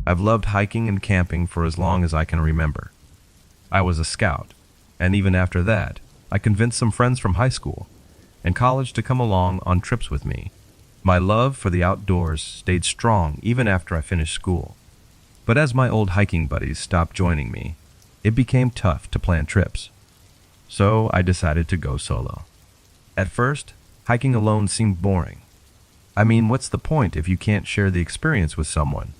I've loved hiking and camping for as long as I can remember. I was a scout, and even after that, I convinced some friends from high school and college to come along on trips with me. My love for the outdoors stayed strong even after I finished school. But as my old hiking buddies stopped joining me, it became tough to plan trips. So I decided to go solo. At first, hiking alone seemed boring. I mean, what's the point if you can't share the experience with someone?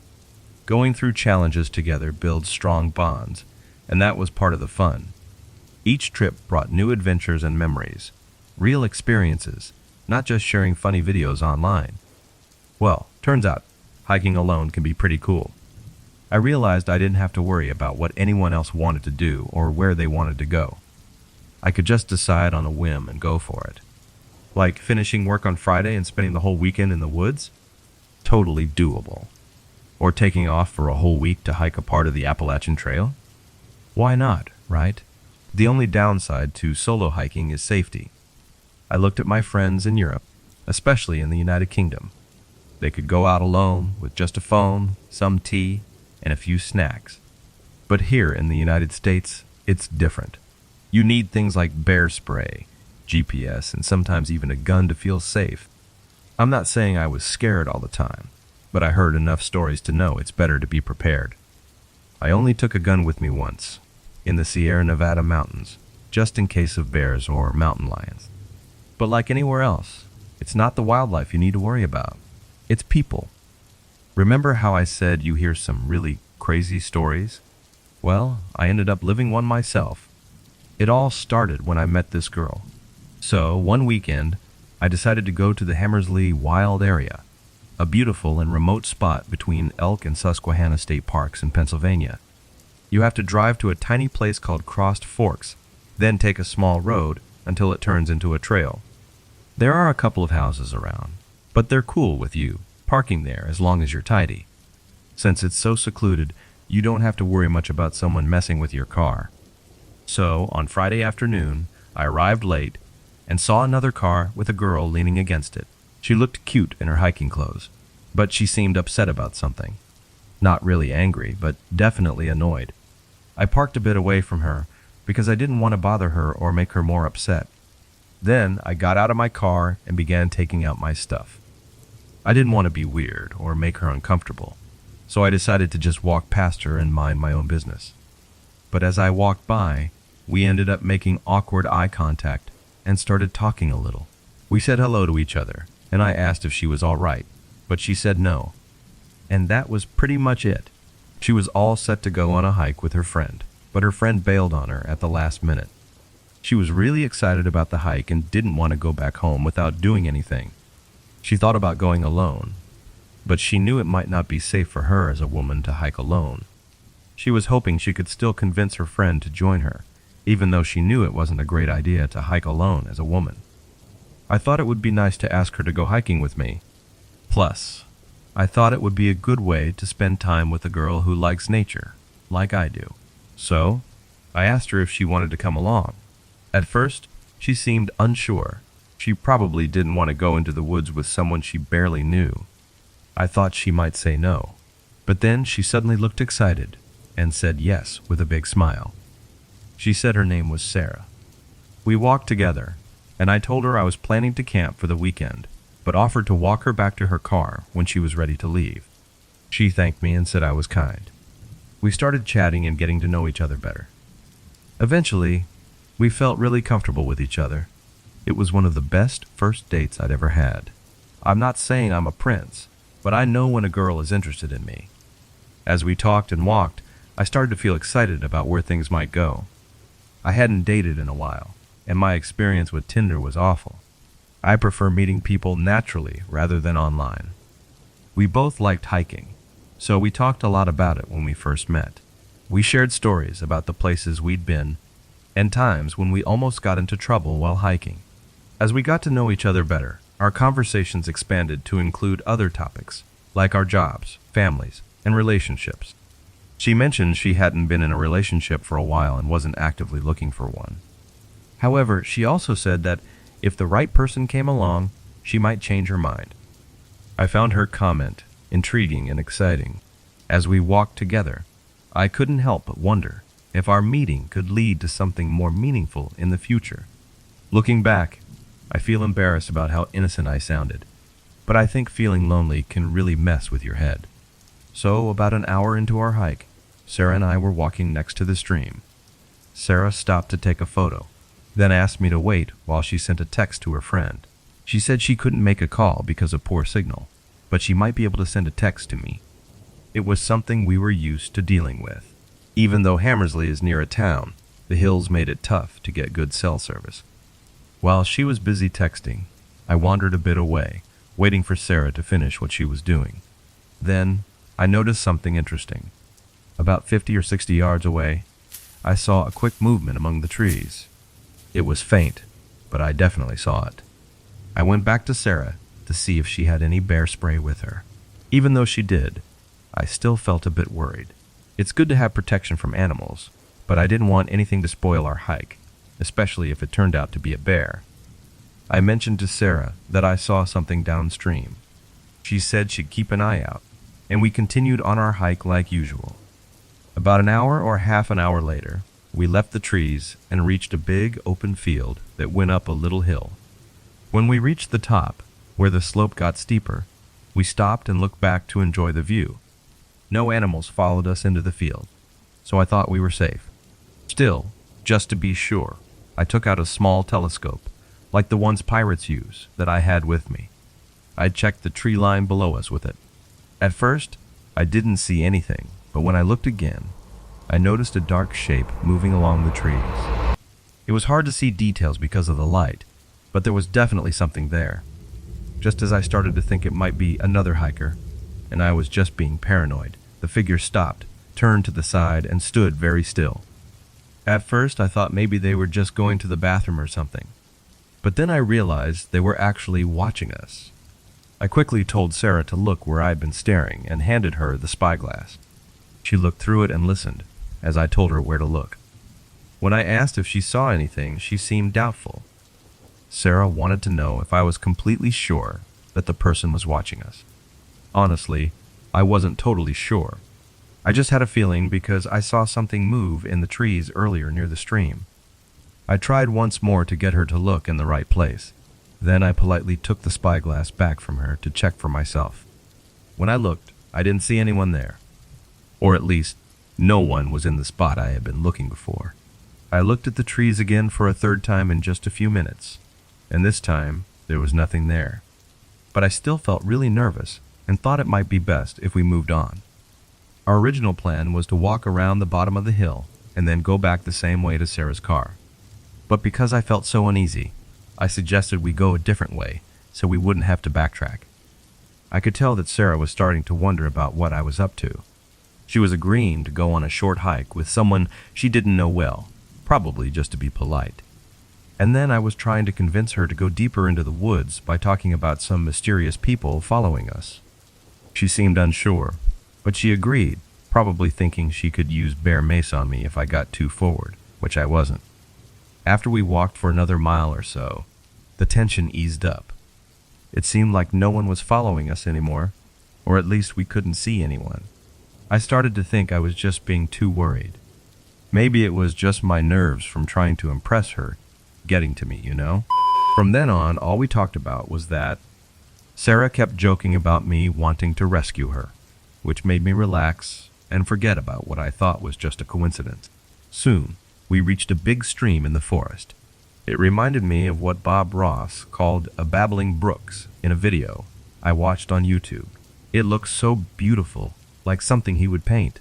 Going through challenges together builds strong bonds, and that was part of the fun. Each trip brought new adventures and memories, real experiences, not just sharing funny videos online. Well, turns out, hiking alone can be pretty cool. I realized I didn't have to worry about what anyone else wanted to do or where they wanted to go. I could just decide on a whim and go for it. Like finishing work on Friday and spending the whole weekend in the woods? Totally doable. Or taking off for a whole week to hike a part of the Appalachian Trail? Why not, right? The only downside to solo hiking is safety. I looked at my friends in Europe, especially in the United Kingdom. They could go out alone with just a phone, some tea, and a few snacks. But here in the United States, it's different. You need things like bear spray, GPS, and sometimes even a gun to feel safe. I'm not saying I was scared all the time, but I heard enough stories to know it's better to be prepared. I only took a gun with me once, in the Sierra Nevada mountains, just in case of bears or mountain lions. But like anywhere else, it's not the wildlife you need to worry about. It's people. Remember how I said you hear some really crazy stories? Well, I ended up living one myself. It all started when I met this girl. So, one weekend, I decided to go to the Hammersley Wild Area, a beautiful and remote spot between Elk and Susquehanna State Parks in Pennsylvania. You have to drive to a tiny place called Crossed Forks, then take a small road until it turns into a trail. There are a couple of houses around, but they're cool with you parking there as long as you're tidy. Since it's so secluded, you don't have to worry much about someone messing with your car. So, on Friday afternoon, I arrived late and saw another car with a girl leaning against it. She looked cute in her hiking clothes, but she seemed upset about something. Not really angry, but definitely annoyed. I parked a bit away from her because I didn't want to bother her or make her more upset. Then I got out of my car and began taking out my stuff. I didn't want to be weird or make her uncomfortable, so I decided to just walk past her and mind my own business. But as I walked by, we ended up making awkward eye contact and started talking a little. We said hello to each other, and I asked if she was all right, but she said no. And that was pretty much it. She was all set to go on a hike with her friend, but her friend bailed on her at the last minute. She was really excited about the hike and didn't want to go back home without doing anything. She thought about going alone, but she knew it might not be safe for her as a woman to hike alone. She was hoping she could still convince her friend to join her, even though she knew it wasn't a great idea to hike alone as a woman. I thought it would be nice to ask her to go hiking with me. Plus, I thought it would be a good way to spend time with a girl who likes nature, like I do. So, I asked her if she wanted to come along. At first, she seemed unsure. She probably didn't want to go into the woods with someone she barely knew. I thought she might say no, but then she suddenly looked excited and said yes with a big smile. She said her name was Sarah. We walked together, and I told her I was planning to camp for the weekend, but offered to walk her back to her car when she was ready to leave. She thanked me and said I was kind. We started chatting and getting to know each other better. Eventually, we felt really comfortable with each other. It was one of the best first dates I'd ever had. I'm not saying I'm a prince, but I know when a girl is interested in me. As we talked and walked, I started to feel excited about where things might go. I hadn't dated in a while, and my experience with Tinder was awful. I prefer meeting people naturally rather than online. We both liked hiking, so we talked a lot about it when we first met. We shared stories about the places we'd been and times when we almost got into trouble while hiking. As we got to know each other better, our conversations expanded to include other topics, like our jobs, families, and relationships. She mentioned she hadn't been in a relationship for a while and wasn't actively looking for one. However, she also said that if the right person came along, she might change her mind. I found her comment intriguing and exciting, As we walked together, I couldn't help but wonder if our meeting could lead to something more meaningful in the future. Looking back, I feel embarrassed about how innocent I sounded, but I think feeling lonely can really mess with your head. So, about an hour into our hike, Sarah and I were walking next to the stream. Sarah stopped to take a photo, then asked me to wait while she sent a text to her friend. She said she couldn't make a call because of poor signal, but she might be able to send a text to me. It was something we were used to dealing with. Even though Hammersley is near a town, the hills made it tough to get good cell service. While she was busy texting, I wandered a bit away, waiting for Sarah to finish what she was doing. Then, I noticed something interesting. About 50 or 60 yards away, I saw a quick movement among the trees. It was faint, but I definitely saw it. I went back to Sarah to see if she had any bear spray with her. Even though she did, I still felt a bit worried. It's good to have protection from animals, but I didn't want anything to spoil our hike, especially if it turned out to be a bear. I mentioned to Sarah that I saw something downstream. She said she'd keep an eye out, and we continued on our hike like usual. About an hour or half an hour later, we left the trees and reached a big open field that went up a little hill. When we reached the top, where the slope got steeper, we stopped and looked back to enjoy the view. No animals followed us into the field, so I thought we were safe. Still, just to be sure, I took out a small telescope, like the ones pirates use, that I had with me. I checked the tree line below us with it. At first, I didn't see anything, but when I looked again, I noticed a dark shape moving along the trees. It was hard to see details because of the light, but there was definitely something there. Just as I started to think it might be another hiker, and I was just being paranoid, the figure stopped, turned to the side, and stood very still. At first, I thought maybe they were just going to the bathroom or something, but then I realized they were actually watching us. I quickly told Sarah to look where I'd been staring and handed her the spyglass. She looked through it and listened, as I told her where to look. When I asked if she saw anything, she seemed doubtful. Sarah wanted to know if I was completely sure that the person was watching us. Honestly, I wasn't totally sure. I just had a feeling because I saw something move in the trees earlier near the stream. I tried once more to get her to look in the right place. Then I politely took the spyglass back from her to check for myself. When I looked, I didn't see anyone there. Or at least, no one was in the spot I had been looking before. I looked at the trees again for a third time in just a few minutes, and this time there was nothing there. But I still felt really nervous and thought it might be best if we moved on. Our original plan was to walk around the bottom of the hill and then go back the same way to Sarah's car. But because I felt so uneasy, I suggested we go a different way so we wouldn't have to backtrack. I could tell that Sarah was starting to wonder about what I was up to. She was agreeing to go on a short hike with someone she didn't know well, probably just to be polite. And then I was trying to convince her to go deeper into the woods by talking about some mysterious people following us. She seemed unsure, but she agreed, probably thinking she could use bear mace on me if I got too forward, which I wasn't. After we walked for another mile or so, the tension eased up. It seemed like no one was following us anymore, or at least we couldn't see anyone. I started to think I was just being too worried. Maybe it was just my nerves from trying to impress her getting to me, you know? From then on, all we talked about was that. Sarah kept joking about me wanting to rescue her, which made me relax and forget about what I thought was just a coincidence. Soon, we reached a big stream in the forest. It reminded me of what Bob Ross called a babbling brooks in a video I watched on YouTube. It looked so beautiful, like something he would paint.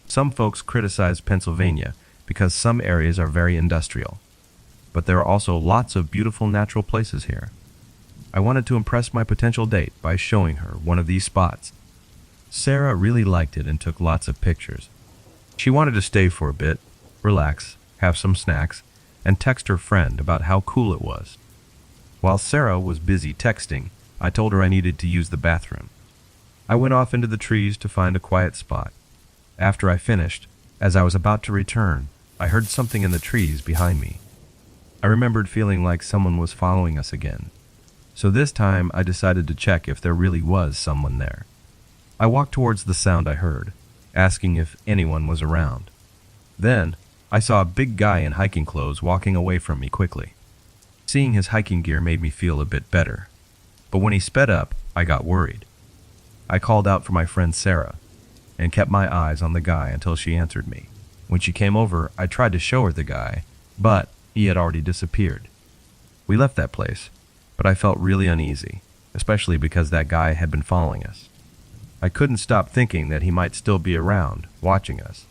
Some folks criticize Pennsylvania because some areas are very industrial, but there are also lots of beautiful natural places here. I wanted to impress my potential date by showing her one of these spots. Sarah really liked it and took lots of pictures. She wanted to stay for a bit, relax, have some snacks, and text her friend about how cool it was. While Sarah was busy texting, I told her I needed to use the bathroom. I went off into the trees to find a quiet spot. After I finished, as I was about to return, I heard something in the trees behind me. I remembered feeling like someone was following us again. So this time I decided to check if there really was someone there. I walked towards the sound I heard, asking if anyone was around. Then, I saw a big guy in hiking clothes walking away from me quickly. Seeing his hiking gear made me feel a bit better, but when he sped up, I got worried. I called out for my friend Sarah and kept my eyes on the guy until she answered me. When she came over, I tried to show her the guy, but he had already disappeared. We left that place, but I felt really uneasy, especially because that guy had been following us. I couldn't stop thinking that he might still be around, watching us.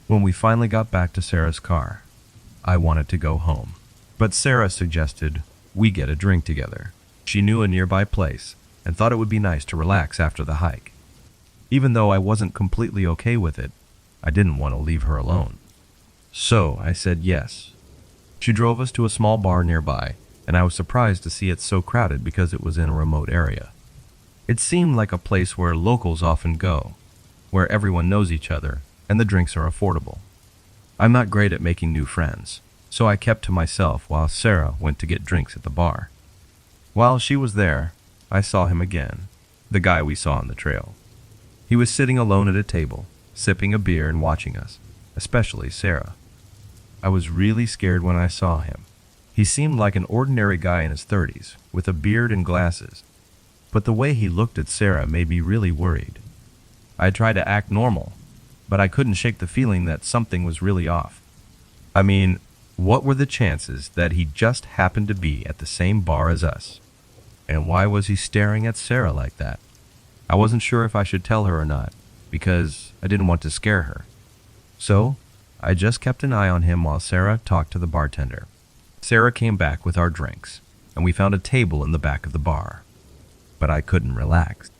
When we finally got back to Sarah's car, I wanted to go home, but Sarah suggested we get a drink together. She knew a nearby place and thought it would be nice to relax after the hike. Even though I wasn't completely okay with it, I didn't want to leave her alone. So I said yes. She drove us to a small bar nearby, and I was surprised to see it so crowded because it was in a remote area. It seemed like a place where locals often go, where everyone knows each other and the drinks are affordable. I'm not great at making new friends, so I kept to myself while Sarah went to get drinks at the bar. While she was there, I saw him again, the guy we saw on the trail. He was sitting alone at a table, sipping a beer and watching us, especially Sarah. I was really scared when I saw him. He seemed like an ordinary guy in his 30s, with a beard and glasses, but the way he looked at Sarah made me really worried. I tried to act normal, but I couldn't shake the feeling that something was really off. I mean, what were the chances that he just happened to be at the same bar as us? And why was he staring at Sarah like that? I wasn't sure if I should tell her or not, because I didn't want to scare her. So, I just kept an eye on him while Sarah talked to the bartender. Sarah came back with our drinks, and we found a table in the back of the bar. But I couldn't relax.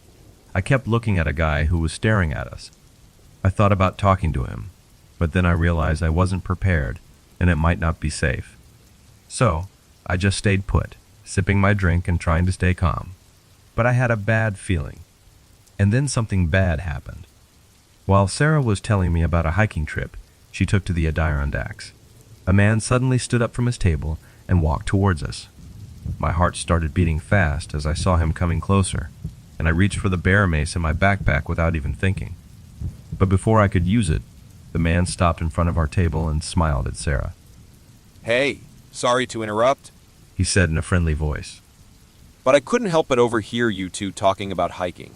I kept looking at a guy who was staring at us. I thought about talking to him, but then I realized I wasn't prepared, and it might not be safe. So, I just stayed put, sipping my drink and trying to stay calm. But I had a bad feeling. And then something bad happened. While Sarah was telling me about a hiking trip she took to the Adirondacks, a man suddenly stood up from his table and walked towards us. My heart started beating fast as I saw him coming closer, and I reached for the bear mace in my backpack without even thinking. But before I could use it, the man stopped in front of our table and smiled at Sarah. "Hey, sorry to interrupt," he said in a friendly voice. "but I couldn't help but overhear you two talking about hiking.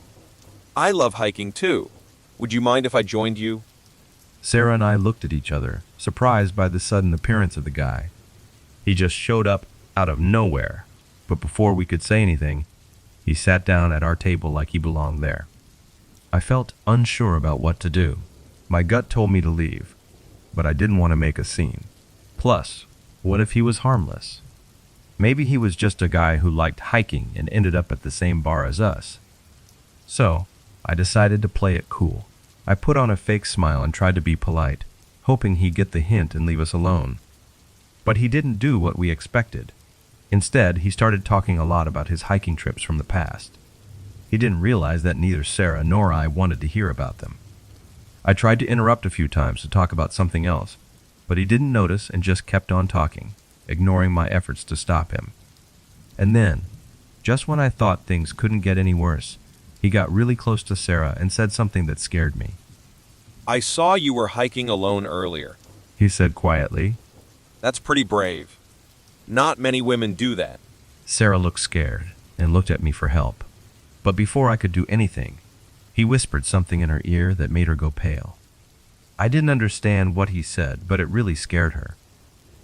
I love hiking too. Would you mind if I joined you?" Sarah and I looked at each other, surprised by the sudden appearance of the guy. He just showed up out of nowhere, but before we could say anything, he sat down at our table like he belonged there. I felt unsure about what to do. My gut told me to leave, but I didn't want to make a scene. Plus, what if he was harmless? Maybe he was just a guy who liked hiking and ended up at the same bar as us. So, I decided to play it cool. I put on a fake smile and tried to be polite, hoping he'd get the hint and leave us alone. But he didn't do what we expected. Instead, he started talking a lot about his hiking trips from the past. He didn't realize that neither Sarah nor I wanted to hear about them. I tried to interrupt a few times to talk about something else, but he didn't notice and just kept on talking, ignoring my efforts to stop him. And then, just when I thought things couldn't get any worse, he got really close to Sarah and said something that scared me. "I saw you were hiking alone earlier," he said quietly. "That's pretty brave. Not many women do that." Sarah looked scared and looked at me for help. But before I could do anything, he whispered something in her ear that made her go pale. I didn't understand what he said, but it really scared her.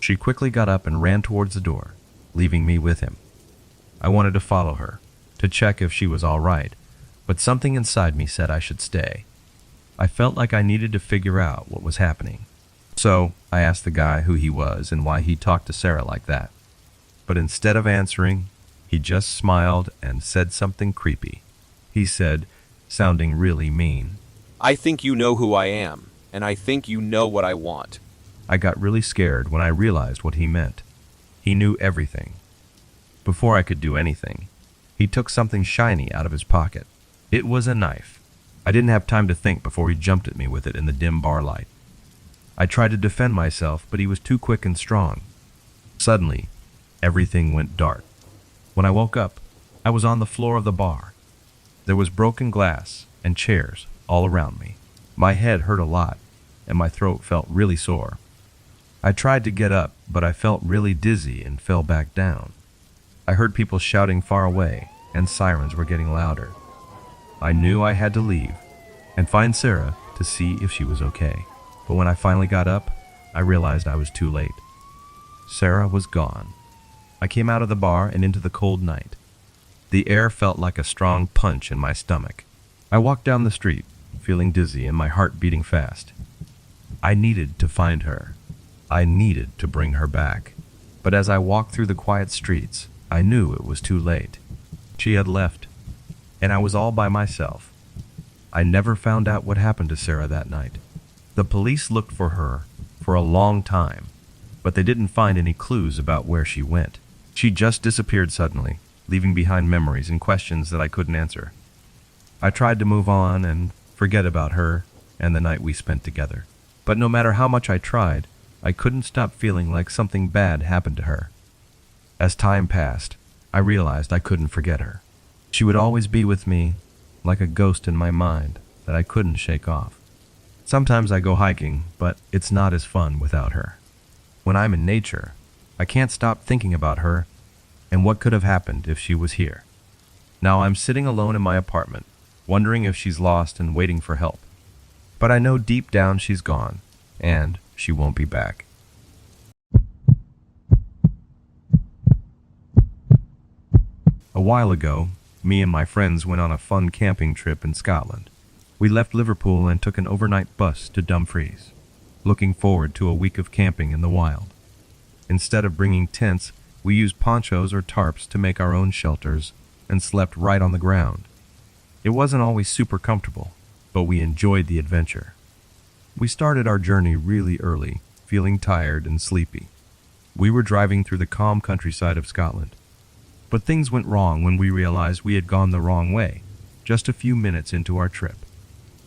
She quickly got up and ran towards the door, leaving me with him. I wanted to follow her, to check if she was all right, but something inside me said I should stay. I felt like I needed to figure out what was happening. So I asked the guy who he was and why he talked to Sarah like that. But instead of answering, he just smiled and said something creepy. He said, sounding really mean, "I think you know who I am, and I think you know what I want." I got really scared when I realized what he meant. He knew everything. Before I could do anything, he took something shiny out of his pocket. It was a knife. I didn't have time to think before he jumped at me with it in the dim bar light. I tried to defend myself, but he was too quick and strong. Suddenly, everything went dark. When I woke up, I was on the floor of the bar. There was broken glass and chairs all around me. My head hurt a lot, and my throat felt really sore. I tried to get up, but I felt really dizzy and fell back down. I heard people shouting far away, and sirens were getting louder. I knew I had to leave and find Sarah to see if she was okay. But when I finally got up, I realized I was too late. Sarah was gone. I came out of the bar and into the cold night. The air felt like a strong punch in my stomach. I walked down the street, feeling dizzy and my heart beating fast. I needed to find her. I needed to bring her back. But as I walked through the quiet streets, I knew it was too late. She had left, and I was all by myself. I never found out what happened to Sarah that night. The police looked for her for a long time, but they didn't find any clues about where she went. She just disappeared suddenly, leaving behind memories and questions that I couldn't answer. I tried to move on and forget about her and the night we spent together. But no matter how much I tried, I couldn't stop feeling like something bad happened to her. As time passed, I realized I couldn't forget her. She would always be with me, like a ghost in my mind that I couldn't shake off. Sometimes I go hiking, but it's not as fun without her. When I'm in nature, I can't stop thinking about her and what could have happened if she was here. Now I'm sitting alone in my apartment, wondering if she's lost and waiting for help. But I know deep down she's gone, and she won't be back. A while ago, me and my friends went on a fun camping trip in Scotland. We left Liverpool and took an overnight bus to Dumfries, looking forward to a week of camping in the wild. Instead of bringing tents, we used ponchos or tarps to make our own shelters and slept right on the ground. It wasn't always super comfortable, but we enjoyed the adventure. We started our journey really early, feeling tired and sleepy. We were driving through the calm countryside of Scotland. But things went wrong when we realized we had gone the wrong way, just a few minutes into our trip.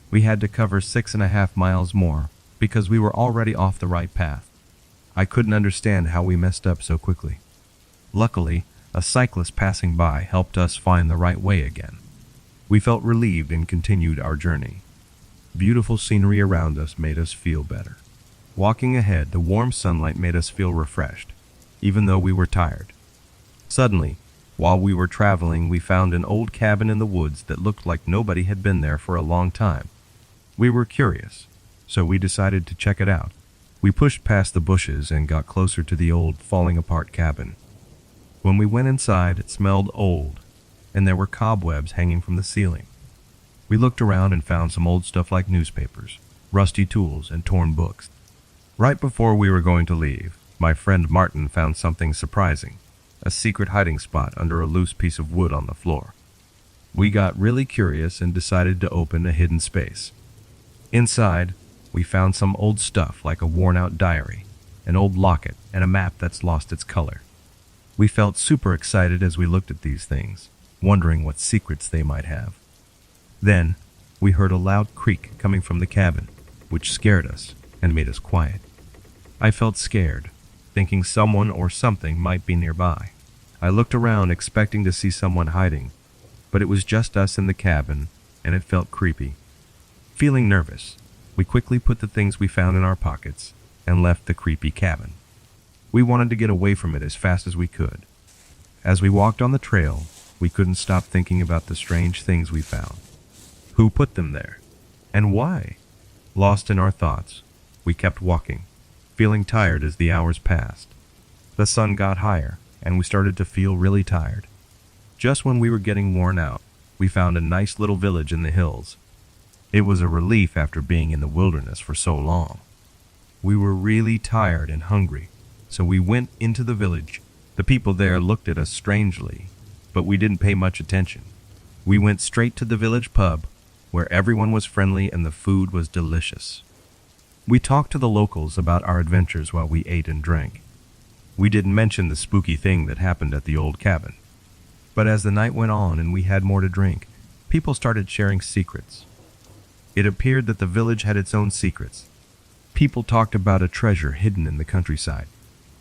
We had to cover 6.5 miles more because we were already off the right path. I couldn't understand how we messed up so quickly. Luckily, a cyclist passing by helped us find the right way again. We felt relieved and continued our journey. Beautiful scenery around us made us feel better. Walking ahead, the warm sunlight made us feel refreshed, even though we were tired. Suddenly, while we were traveling, we found an old cabin in the woods that looked like nobody had been there for a long time. We were curious, so we decided to check it out. We pushed past the bushes and got closer to the old, falling-apart cabin. When we went inside, it smelled old, and there were cobwebs hanging from the ceiling. We looked around and found some old stuff like newspapers, rusty tools, and torn books. Right before we were going to leave, my friend Martin found something surprising, a secret hiding spot under a loose piece of wood on the floor. We got really curious and decided to open a hidden space. Inside, we found some old stuff like a worn-out diary, an old locket, and a map that's lost its color. We felt super excited as we looked at these things, wondering what secrets they might have. Then, we heard a loud creak coming from the cabin, which scared us and made us quiet. I felt scared, thinking someone or something might be nearby. I looked around expecting to see someone hiding, but it was just us in the cabin, and it felt creepy. Feeling nervous, we quickly put the things we found in our pockets and left the creepy cabin. We wanted to get away from it as fast as we could. As we walked on the trail, we couldn't stop thinking about the strange things we found. Who put them there? And why? Lost in our thoughts, we kept walking, feeling tired as the hours passed. The sun got higher, and we started to feel really tired. Just when we were getting worn out, we found a nice little village in the hills. It was a relief after being in the wilderness for so long. We were really tired and hungry, so we went into the village. The people there looked at us strangely, but we didn't pay much attention. We went straight to the village pub, where everyone was friendly and the food was delicious. We talked to the locals about our adventures while we ate and drank. We didn't mention the spooky thing that happened at the old cabin. But as the night went on and we had more to drink, people started sharing secrets. It appeared that the village had its own secrets. People talked about a treasure hidden in the countryside.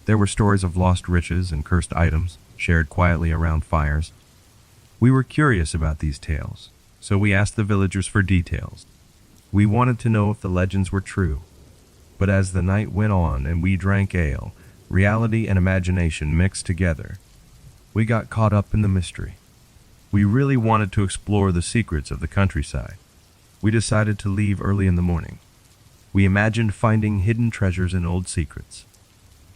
There were stories of lost riches and cursed items shared quietly around fires. We were curious about these tales, so we asked the villagers for details. We wanted to know if the legends were true. But as the night went on and we drank ale, reality and imagination mixed together, we got caught up in the mystery. We really wanted to explore the secrets of the countryside. We decided to leave early in the morning. We imagined finding hidden treasures and old secrets.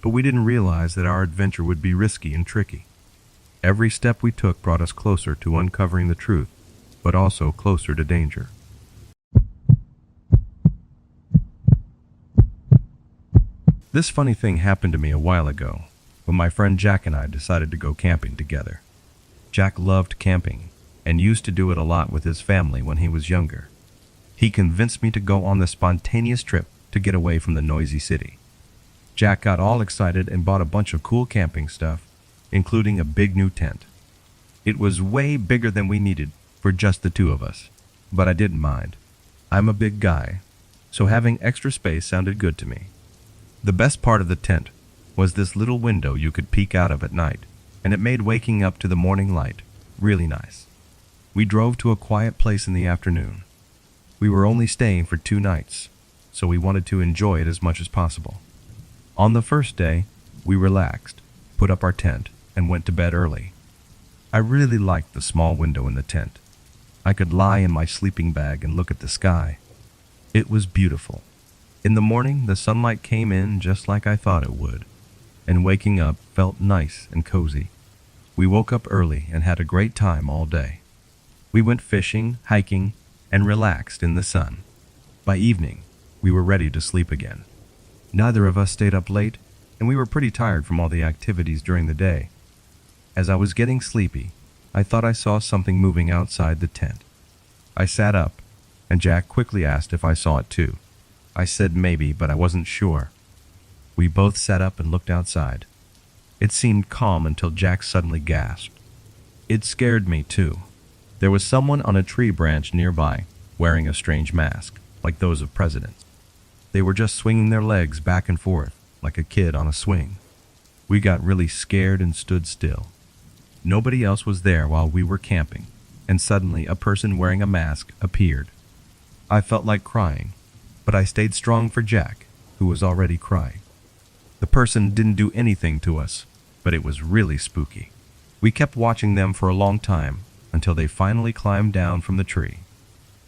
But we didn't realize that our adventure would be risky and tricky. Every step we took brought us closer to uncovering the truth, but also closer to danger. This funny thing happened to me a while ago, when my friend Jack and I decided to go camping together. Jack loved camping, and used to do it a lot with his family when he was younger. He convinced me to go on this spontaneous trip to get away from the noisy city. Jack got all excited and bought a bunch of cool camping stuff, including a big new tent. It was way bigger than we needed for just the two of us, but I didn't mind. I'm a big guy, so having extra space sounded good to me. The best part of the tent was this little window you could peek out of at night, and it made waking up to the morning light really nice. We drove to a quiet place in the afternoon. We were only staying for 2 nights, so we wanted to enjoy it as much as possible. On the first day, we relaxed, put up our tent, and went to bed early. I really liked the small window in the tent. I could lie in my sleeping bag and look at the sky. It was beautiful. In the morning, the sunlight came in just like I thought it would, and waking up felt nice and cozy. We woke up early and had a great time all day. We went fishing, hiking, and relaxed in the sun. By evening, we were ready to sleep again. Neither of us stayed up late, and we were pretty tired from all the activities during the day. As I was getting sleepy, I thought I saw something moving outside the tent. I sat up, and Jack quickly asked if I saw it too. I said maybe, but I wasn't sure. We both sat up and looked outside. It seemed calm until Jack suddenly gasped. It scared me too. There was someone on a tree branch nearby, wearing a strange mask, like those of presidents. They were just swinging their legs back and forth, like a kid on a swing. We got really scared and stood still. Nobody else was there while we were camping, and suddenly a person wearing a mask appeared. I felt like crying, but I stayed strong for Jack, who was already crying. The person didn't do anything to us, but it was really spooky. We kept watching them for a long time, until they finally climbed down from the tree.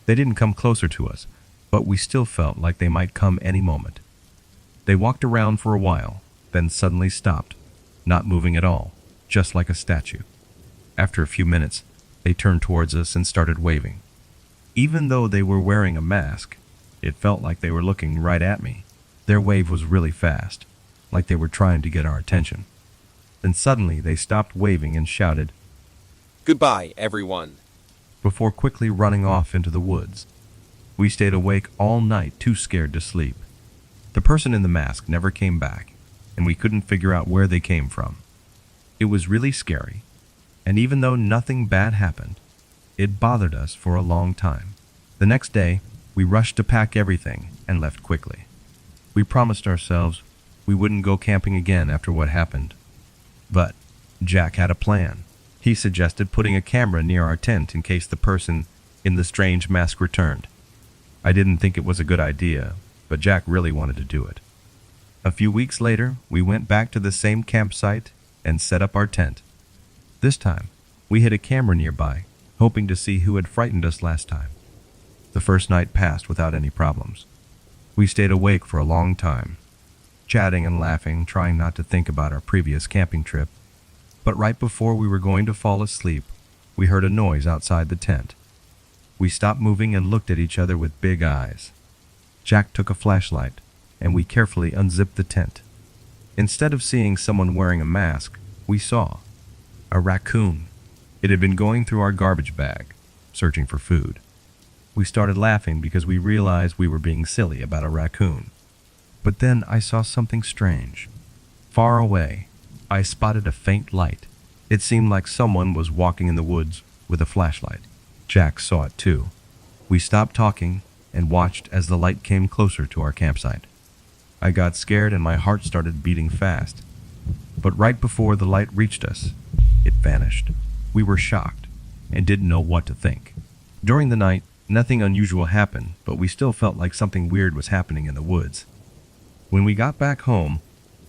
They didn't come closer to us, but we still felt like they might come any moment. They walked around for a while, then suddenly stopped, not moving at all, just like a statue. After a few minutes, they turned towards us and started waving. Even though they were wearing a mask, it felt like they were looking right at me. Their wave was really fast, like they were trying to get our attention. Then suddenly they stopped waving and shouted, Goodbye, everyone. before quickly running off into the woods. We stayed awake all night, too scared to sleep. The person in the mask never came back, and we couldn't figure out where they came from. It was really scary, and even though nothing bad happened, it bothered us for a long time. The next day, we rushed to pack everything and left quickly. We promised ourselves we wouldn't go camping again after what happened. But Jack had a plan. He suggested putting a camera near our tent in case the person in the strange mask returned. I didn't think it was a good idea, but Jack really wanted to do it. A few weeks later, we went back to the same campsite and set up our tent. This time, we hid a camera nearby, hoping to see who had frightened us last time. The first night passed without any problems. We stayed awake for a long time, chatting and laughing, trying not to think about our previous camping trip. But right before we were going to fall asleep, we heard a noise outside the tent. We stopped moving and looked at each other with big eyes. Jack took a flashlight, and we carefully unzipped the tent. Instead of seeing someone wearing a mask, we saw a raccoon. It had been going through our garbage bag, searching for food. We started laughing because we realized we were being silly about a raccoon. But then I saw something strange. Far away, I spotted a faint light. It seemed like someone was walking in the woods with a flashlight. Jack saw it too. We stopped talking and watched as the light came closer to our campsite. I got scared and my heart started beating fast. But right before the light reached us, it vanished. We were shocked and didn't know what to think. During the night, Nothing unusual happened, but we still felt like something weird was happening in the woods. When we got back home,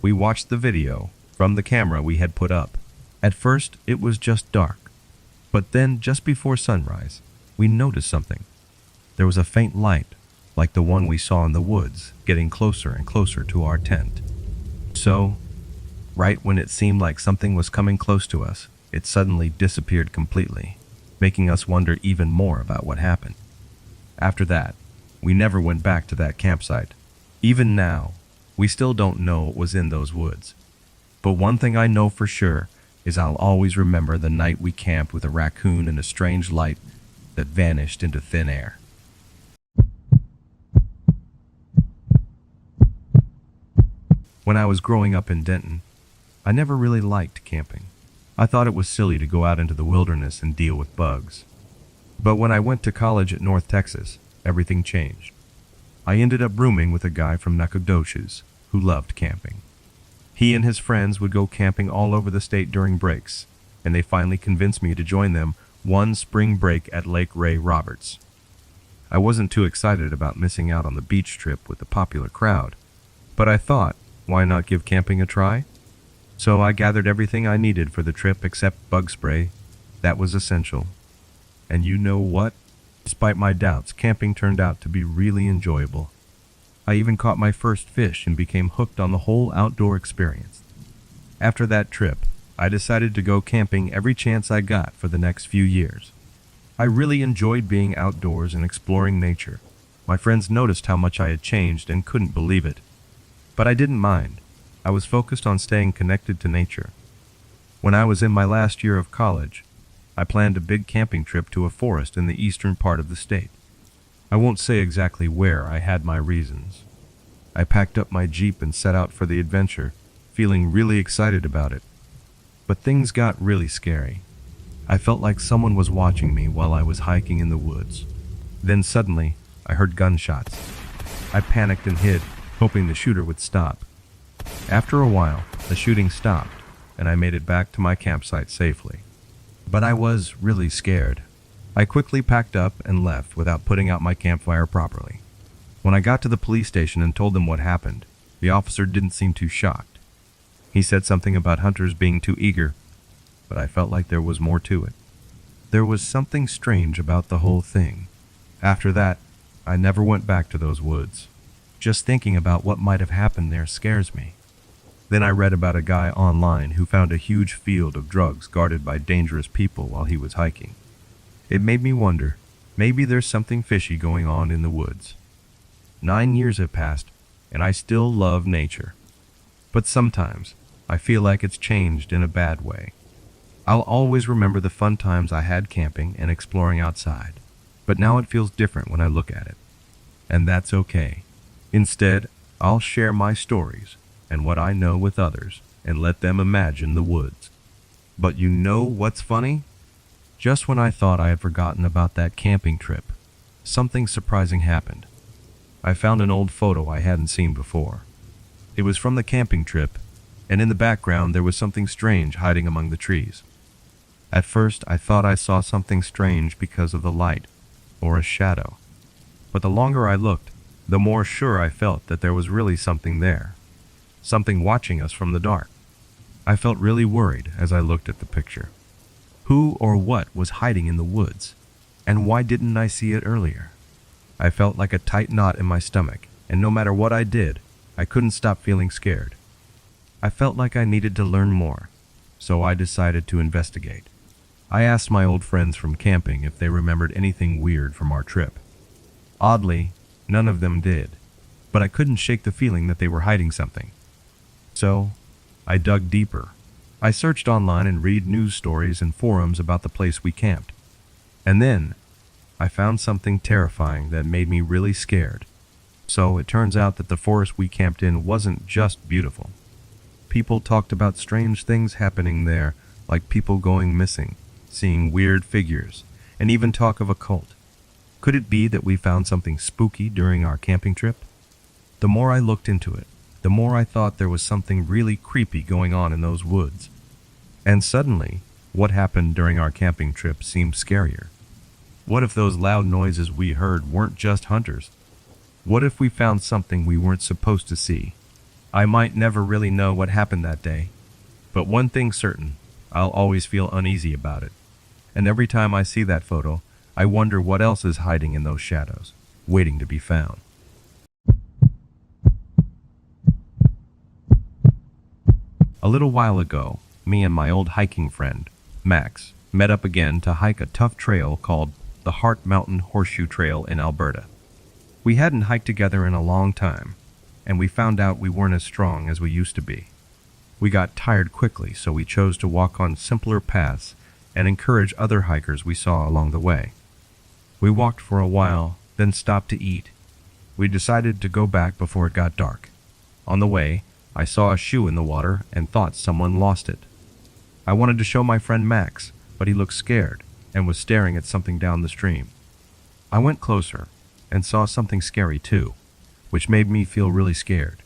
we watched the video from the camera we had put up. At first, it was just dark. But then, just before sunrise, we noticed something. There was a faint light, like the one we saw in the woods, getting closer and closer to our tent. So, right when it seemed like something was coming close to us, it suddenly disappeared completely, making us wonder even more about what happened. After that, we never went back to that campsite. Even now, we still don't know what was in those woods. But one thing I know for sure is I'll always remember the night we camped with a raccoon and a strange light that vanished into thin air. When I was growing up in Denton, I never really liked camping. I thought it was silly to go out into the wilderness and deal with bugs. But when I went to college at North Texas, everything changed. I ended up rooming with a guy from Nacogdoches who loved camping. He and his friends would go camping all over the state during breaks, and they finally convinced me to join them one spring break at Lake Ray Roberts. I wasn't too excited about missing out on the beach trip with the popular crowd, but I thought, why not give camping a try? So I gathered everything I needed for the trip except bug spray. That was essential. And you know what? Despite my doubts, camping turned out to be really enjoyable. I even caught my first fish and became hooked on the whole outdoor experience. After that trip, I decided to go camping every chance I got for the next few years. I really enjoyed being outdoors and exploring nature. My friends noticed how much I had changed and couldn't believe it. But I didn't mind. I was focused on staying connected to nature. When I was in my last year of college, I planned a big camping trip to a forest in the eastern part of the state. I won't say exactly where. I had my reasons. I packed up my Jeep and set out for the adventure, feeling really excited about it. But things got really scary. I felt like someone was watching me while I was hiking in the woods. Then suddenly, I heard gunshots. I panicked and hid, hoping the shooter would stop. After a while, the shooting stopped, and I made it back to my campsite safely. But I was really scared. I quickly packed up and left without putting out my campfire properly. When I got to the police station and told them what happened, the officer didn't seem too shocked. He said something about hunters being too eager, but I felt like there was more to it. There was something strange about the whole thing. After that, I never went back to those woods. Just thinking about what might have happened there scares me. Then I read about a guy online who found a huge field of drugs guarded by dangerous people while he was hiking. It made me wonder, maybe there's something fishy going on in the woods. 9 years have passed, and I still love nature. But sometimes, I feel like it's changed in a bad way. I'll always remember the fun times I had camping and exploring outside, but now it feels different when I look at it. And that's okay. Instead, I'll share my stories and what I know with others and let them imagine the woods. But you know what's funny? Just when I thought I had forgotten about that camping trip, something surprising happened. I found an old photo I hadn't seen before. It was from the camping trip, and in the background there was something strange hiding among the trees. At first, I thought I saw something strange because of the light, or a shadow. But the longer I looked, the more sure I felt that there was really something there. Something watching us from the dark. I felt really worried as I looked at the picture. Who or what was hiding in the woods? And why didn't I see it earlier? I felt like a tight knot in my stomach, and no matter what I did, I couldn't stop feeling scared. I felt like I needed to learn more, so I decided to investigate. I asked my old friends from camping if they remembered anything weird from our trip. Oddly, none of them did, but I couldn't shake the feeling that they were hiding something. So, I dug deeper. I searched online and read news stories and forums about the place we camped. And then, I found something terrifying that made me really scared. So it turns out that the forest we camped in wasn't just beautiful. People talked about strange things happening there, like people going missing, seeing weird figures, and even talk of a cult. Could it be that we found something spooky during our camping trip? The more I looked into it, the more I thought there was something really creepy going on in those woods. And suddenly, what happened during our camping trip seemed scarier. What if those loud noises we heard weren't just hunters? What if we found something we weren't supposed to see? I might never really know what happened that day, but one thing's certain, I'll always feel uneasy about it. And every time I see that photo, I wonder what else is hiding in those shadows, waiting to be found. A little while ago, me and my old hiking friend, Max, met up again to hike a tough trail called the Heart Mountain Horseshoe Trail in Alberta. We hadn't hiked together in a long time, and we found out we weren't as strong as we used to be. We got tired quickly, so we chose to walk on simpler paths and encourage other hikers we saw along the way. We walked for a while, then stopped to eat. We decided to go back before it got dark. On the way, I saw a shoe in the water and thought someone lost it. I wanted to show my friend Max, but he looked scared and was staring at something down the stream. I went closer and saw something scary too, which made me feel really scared.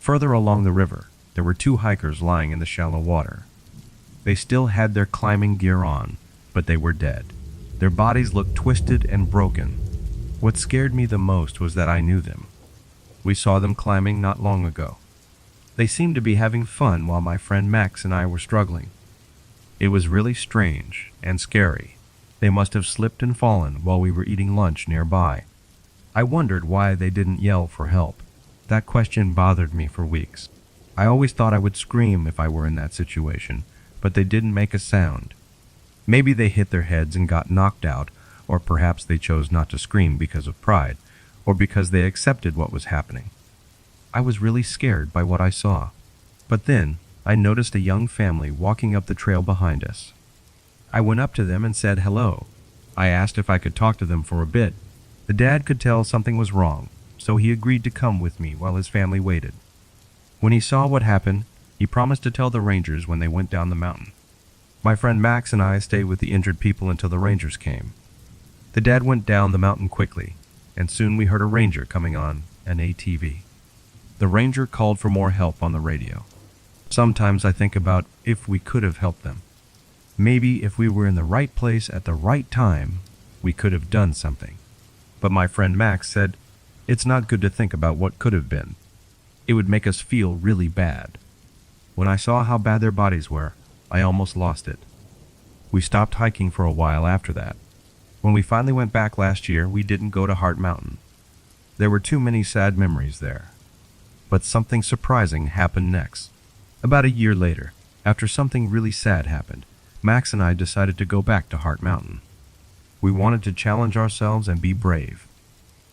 Further along the river, there were two hikers lying in the shallow water. They still had their climbing gear on, but they were dead. Their bodies looked twisted and broken. What scared me the most was that I knew them. We saw them climbing not long ago. They seemed to be having fun while my friend Max and I were struggling. It was really strange and scary. They must have slipped and fallen while we were eating lunch nearby. I wondered why they didn't yell for help. That question bothered me for weeks. I always thought I would scream if I were in that situation, but they didn't make a sound. Maybe they hit their heads and got knocked out, or perhaps they chose not to scream because of pride, or because they accepted what was happening. I was really scared by what I saw. But then, I noticed a young family walking up the trail behind us. I went up to them and said hello. I asked if I could talk to them for a bit. The dad could tell something was wrong, so he agreed to come with me while his family waited. When he saw what happened, he promised to tell the rangers when they went down the mountain. My friend Max and I stayed with the injured people until the rangers came. The dad went down the mountain quickly, and soon we heard a ranger coming on an ATV. The ranger called for more help on the radio. Sometimes I think about if we could have helped them. Maybe if we were in the right place at the right time, we could have done something. But my friend Max said, it's not good to think about what could have been. It would make us feel really bad. When I saw how bad their bodies were, I almost lost it. We stopped hiking for a while after that. When we finally went back last year, we didn't go to Heart Mountain. There were too many sad memories there. But something surprising happened next. About a year later, after something really sad happened, Max and I decided to go back to Heart Mountain. We wanted to challenge ourselves and be brave.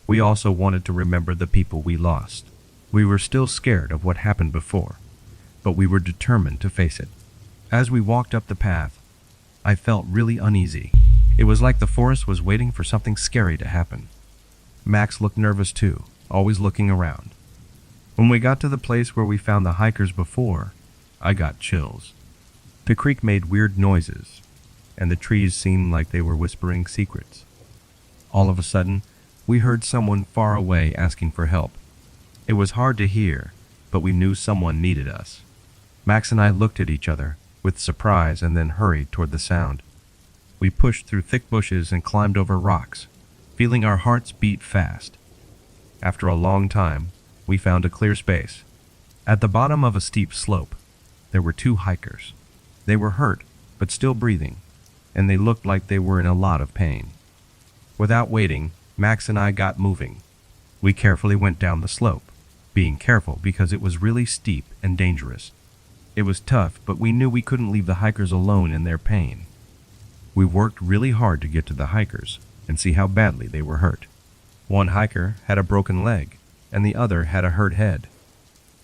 We also wanted to remember the people we lost. We were still scared of what happened before, but we were determined to face it. As we walked up the path, I felt really uneasy. It was like the forest was waiting for something scary to happen. Max looked nervous too, always looking around. When we got to the place where we found the hikers before, I got chills. The creek made weird noises, and the trees seemed like they were whispering secrets. All of a sudden, we heard someone far away asking for help. It was hard to hear, but we knew someone needed us. Max and I looked at each other with surprise and then hurried toward the sound. We pushed through thick bushes and climbed over rocks, feeling our hearts beat fast. After a long time, we found a clear space. At the bottom of a steep slope, there were two hikers. They were hurt, but still breathing, and they looked like they were in a lot of pain. Without waiting, Max and I got moving. We carefully went down the slope, being careful because it was really steep and dangerous. It was tough, but we knew we couldn't leave the hikers alone in their pain. We worked really hard to get to the hikers and see how badly they were hurt. One hiker had a broken leg, and the other had a hurt head.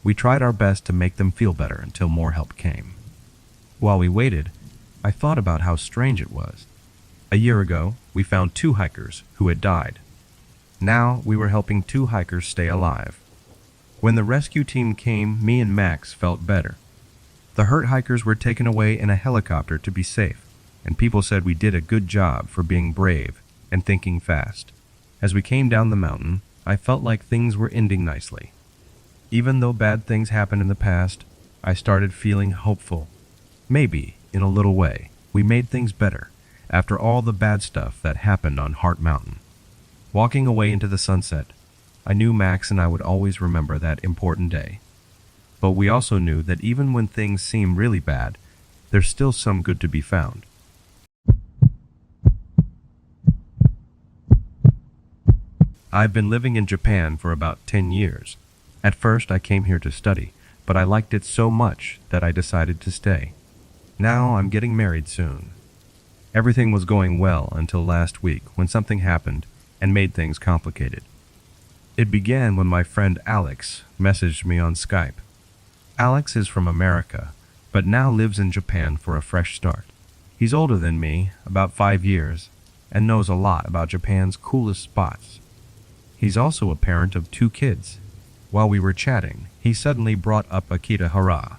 We tried our best to make them feel better until more help came. While we waited, I thought about how strange it was. A year ago, we found two hikers who had died. Now we were helping two hikers stay alive. When the rescue team came, me and Max felt better. The hurt hikers were taken away in a helicopter to be safe, and people said we did a good job for being brave and thinking fast. As we came down the mountain, I felt like things were ending nicely. Even though bad things happened in the past, I started feeling hopeful. Maybe, in a little way, we made things better, after all the bad stuff that happened on Heart Mountain. Walking away into the sunset, I knew Max and I would always remember that important day. But we also knew that even when things seem really bad, there's still some good to be found. I've been living in Japan for about 10 years. At first, I came here to study, but I liked it so much that I decided to stay. Now I'm getting married soon. Everything was going well until last week when something happened and made things complicated. It began when my friend Alex messaged me on Skype. Alex is from America, but now lives in Japan for a fresh start. He's older than me, about 5 years, and knows a lot about Japan's coolest spots. He's also a parent of 2 kids. While we were chatting, he suddenly brought up Akitahara.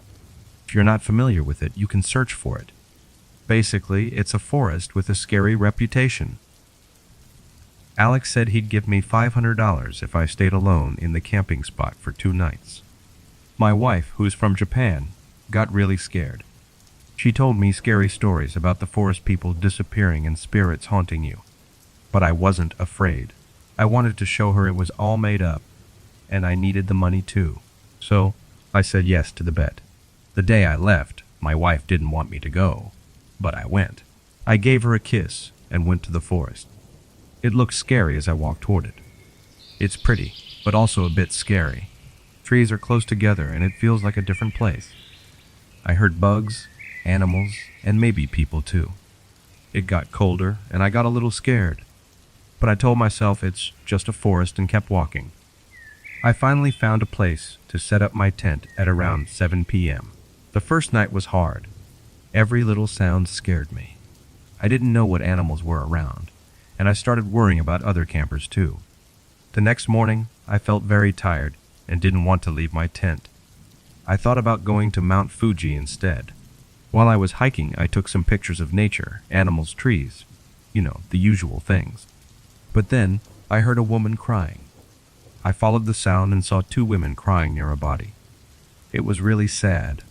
If you're not familiar with it, you can search for it. Basically, it's a forest with a scary reputation. Alex said he'd give me $500 if I stayed alone in the camping spot for 2 nights. My wife, who's from Japan, got really scared. She told me scary stories about the forest people disappearing and spirits haunting you. But I wasn't afraid. I wanted to show her it was all made up, and I needed the money too. So I said yes to the bet. The day I left, my wife didn't want me to go, but I went. I gave her a kiss and went to the forest. It looked scary as I walked toward it. It's pretty, but also a bit scary. Trees are close together and it feels like a different place. I heard bugs, animals, and maybe people too. It got colder and I got a little scared, but I told myself it's just a forest and kept walking. I finally found a place to set up my tent at around 7 p.m. The first night was hard. Every little sound scared me. I didn't know what animals were around, and I started worrying about other campers too. The next morning, I felt very tired and didn't want to leave my tent. I thought about going to Mount Fuji instead. While I was hiking, I took some pictures of nature, animals, trees, the usual things. But then, I heard a woman crying. I followed the sound and saw 2 women crying near a body. It was really sad.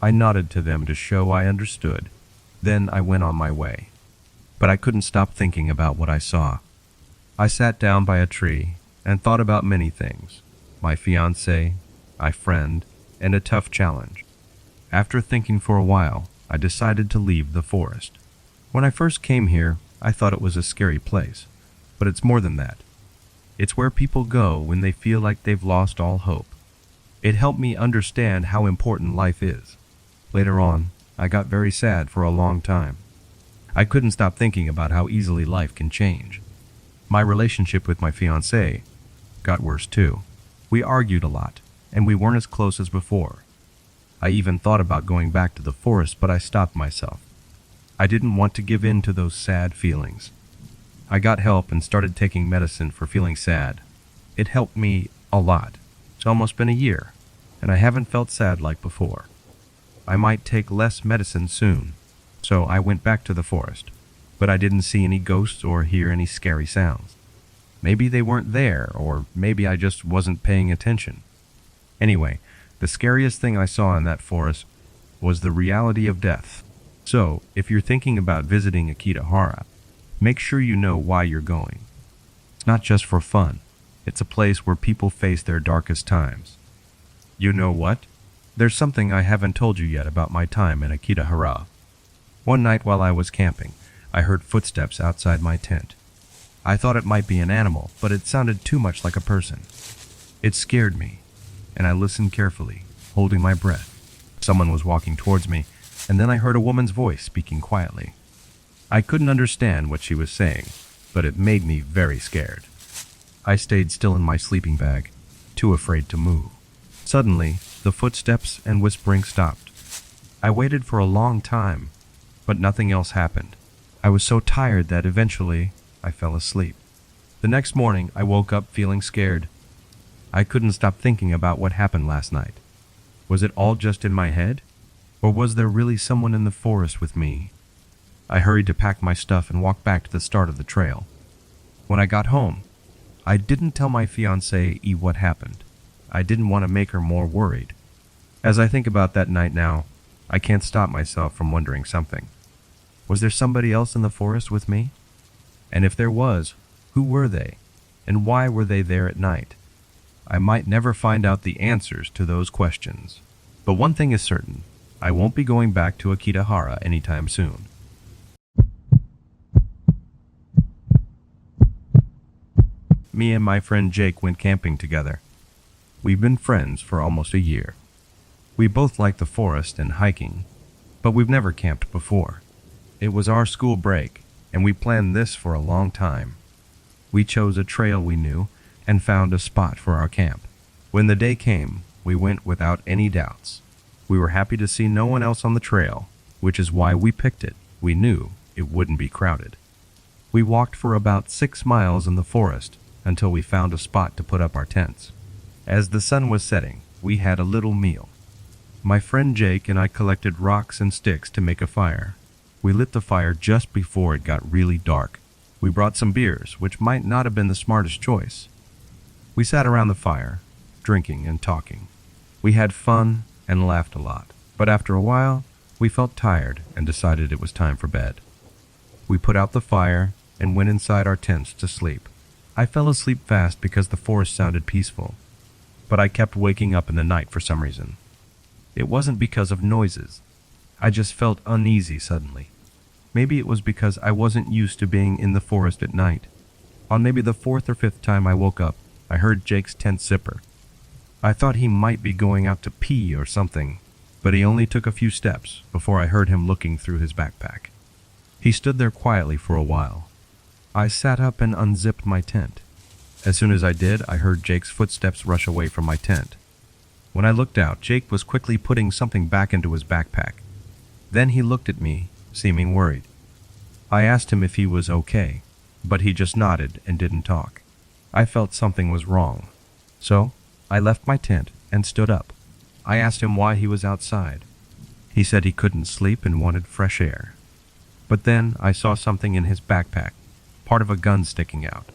I nodded to them to show I understood. Then I went on my way. But I couldn't stop thinking about what I saw. I sat down by a tree and thought about many things. My fiancé, my friend, and a tough challenge. After thinking for a while, I decided to leave the forest. When I first came here, I thought it was a scary place. But it's more than that. It's where people go when they feel like they've lost all hope. It helped me understand how important life is. Later on, I got very sad for a long time. I couldn't stop thinking about how easily life can change. My relationship with my fiancé got worse too. We argued a lot, and we weren't as close as before. I even thought about going back to the forest, but I stopped myself. I didn't want to give in to those sad feelings. I got help and started taking medicine for feeling sad. It helped me a lot. It's almost been a year, and I haven't felt sad like before. I might take less medicine soon, so I went back to the forest, but I didn't see any ghosts or hear any scary sounds. Maybe they weren't there, or maybe I just wasn't paying attention. Anyway, the scariest thing I saw in that forest was the reality of death. So, if you're thinking about visiting Akitahara, make sure you know why you're going. It's not just for fun. It's a place where people face their darkest times. You know what? There's something I haven't told you yet about my time in Akitahara. One night while I was camping, I heard footsteps outside my tent. I thought it might be an animal, but it sounded too much like a person. It scared me, and I listened carefully, holding my breath. Someone was walking towards me, and then I heard a woman's voice speaking quietly. I couldn't understand what she was saying, but it made me very scared. I stayed still in my sleeping bag, too afraid to move. Suddenly, the footsteps and whispering stopped. I waited for a long time, but nothing else happened. I was so tired that eventually I fell asleep. The next morning, I woke up feeling scared. I couldn't stop thinking about what happened last night. Was it all just in my head? Or was there really someone in the forest with me? I hurried to pack my stuff and walk back to the start of the trail. When I got home, I didn't tell my fiancée what happened. I didn't want to make her more worried. As I think about that night now, I can't stop myself from wondering something. Was there somebody else in the forest with me? And if there was, who were they? And why were they there at night? I might never find out the answers to those questions. But one thing is certain, I won't be going back to Akitahara anytime soon. Me and my friend Jake went camping together. We've been friends for almost a year. We both like the forest and hiking, but we've never camped before. It was our school break, and we planned this for a long time. We chose a trail we knew and found a spot for our camp. When the day came, we went without any doubts. We were happy to see no one else on the trail, which is why we picked it. We knew it wouldn't be crowded. We walked for about 6 miles in the forest until we found a spot to put up our tents. As the sun was setting, we had a little meal. My friend Jake and I collected rocks and sticks to make a fire. We lit the fire just before it got really dark. We brought some beers, which might not have been the smartest choice. We sat around the fire, drinking and talking. We had fun and laughed a lot, but after a while, we felt tired and decided it was time for bed. We put out the fire and went inside our tents to sleep. I fell asleep fast because the forest sounded peaceful, but I kept waking up in the night for some reason. It wasn't because of noises. I just felt uneasy suddenly. Maybe it was because I wasn't used to being in the forest at night. On maybe the 4th or 5th time I woke up, I heard Jake's tent zipper. I thought he might be going out to pee or something, but he only took a few steps before I heard him looking through his backpack. He stood there quietly for a while. I sat up and unzipped my tent. As soon as I did, I heard Jake's footsteps rush away from my tent. When I looked out, Jake was quickly putting something back into his backpack. Then he looked at me, seeming worried. I asked him if he was okay, but he just nodded and didn't talk. I felt something was wrong. So, I left my tent and stood up. I asked him why he was outside. He said he couldn't sleep and wanted fresh air. But then I saw something in his backpack, part of a gun sticking out.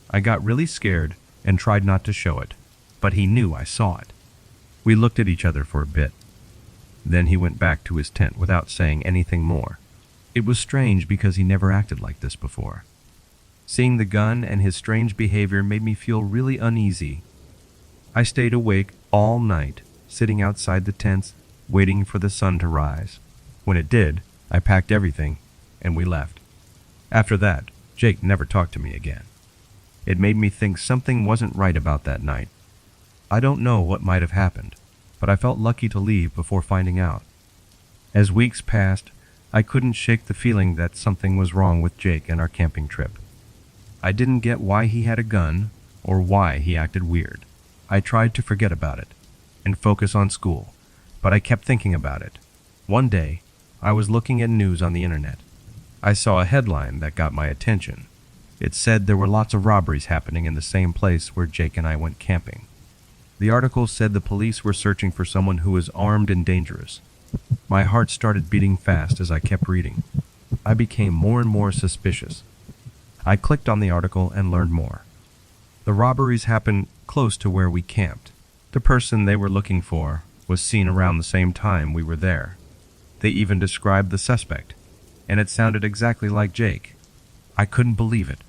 I got really scared and tried not to show it, but he knew I saw it. We looked at each other for a bit. Then he went back to his tent without saying anything more. It was strange because he never acted like this before. Seeing the gun and his strange behavior made me feel really uneasy. I stayed awake all night, sitting outside the tents, waiting for the sun to rise. When it did, I packed everything, and we left. After that, Jake never talked to me again. It made me think something wasn't right about that night. I don't know what might have happened, but I felt lucky to leave before finding out. As weeks passed, I couldn't shake the feeling that something was wrong with Jake and our camping trip. I didn't get why he had a gun or why he acted weird. I tried to forget about it and focus on school, but I kept thinking about it. One day, I was looking at news on the internet. I saw a headline that got my attention. It said there were lots of robberies happening in the same place where Jake and I went camping. The article said the police were searching for someone who was armed and dangerous. My heart started beating fast as I kept reading. I became more and more suspicious. I clicked on the article and learned more. The robberies happened close to where we camped. The person they were looking for was seen around the same time we were there. They even described the suspect, and it sounded exactly like Jake. I couldn't believe it.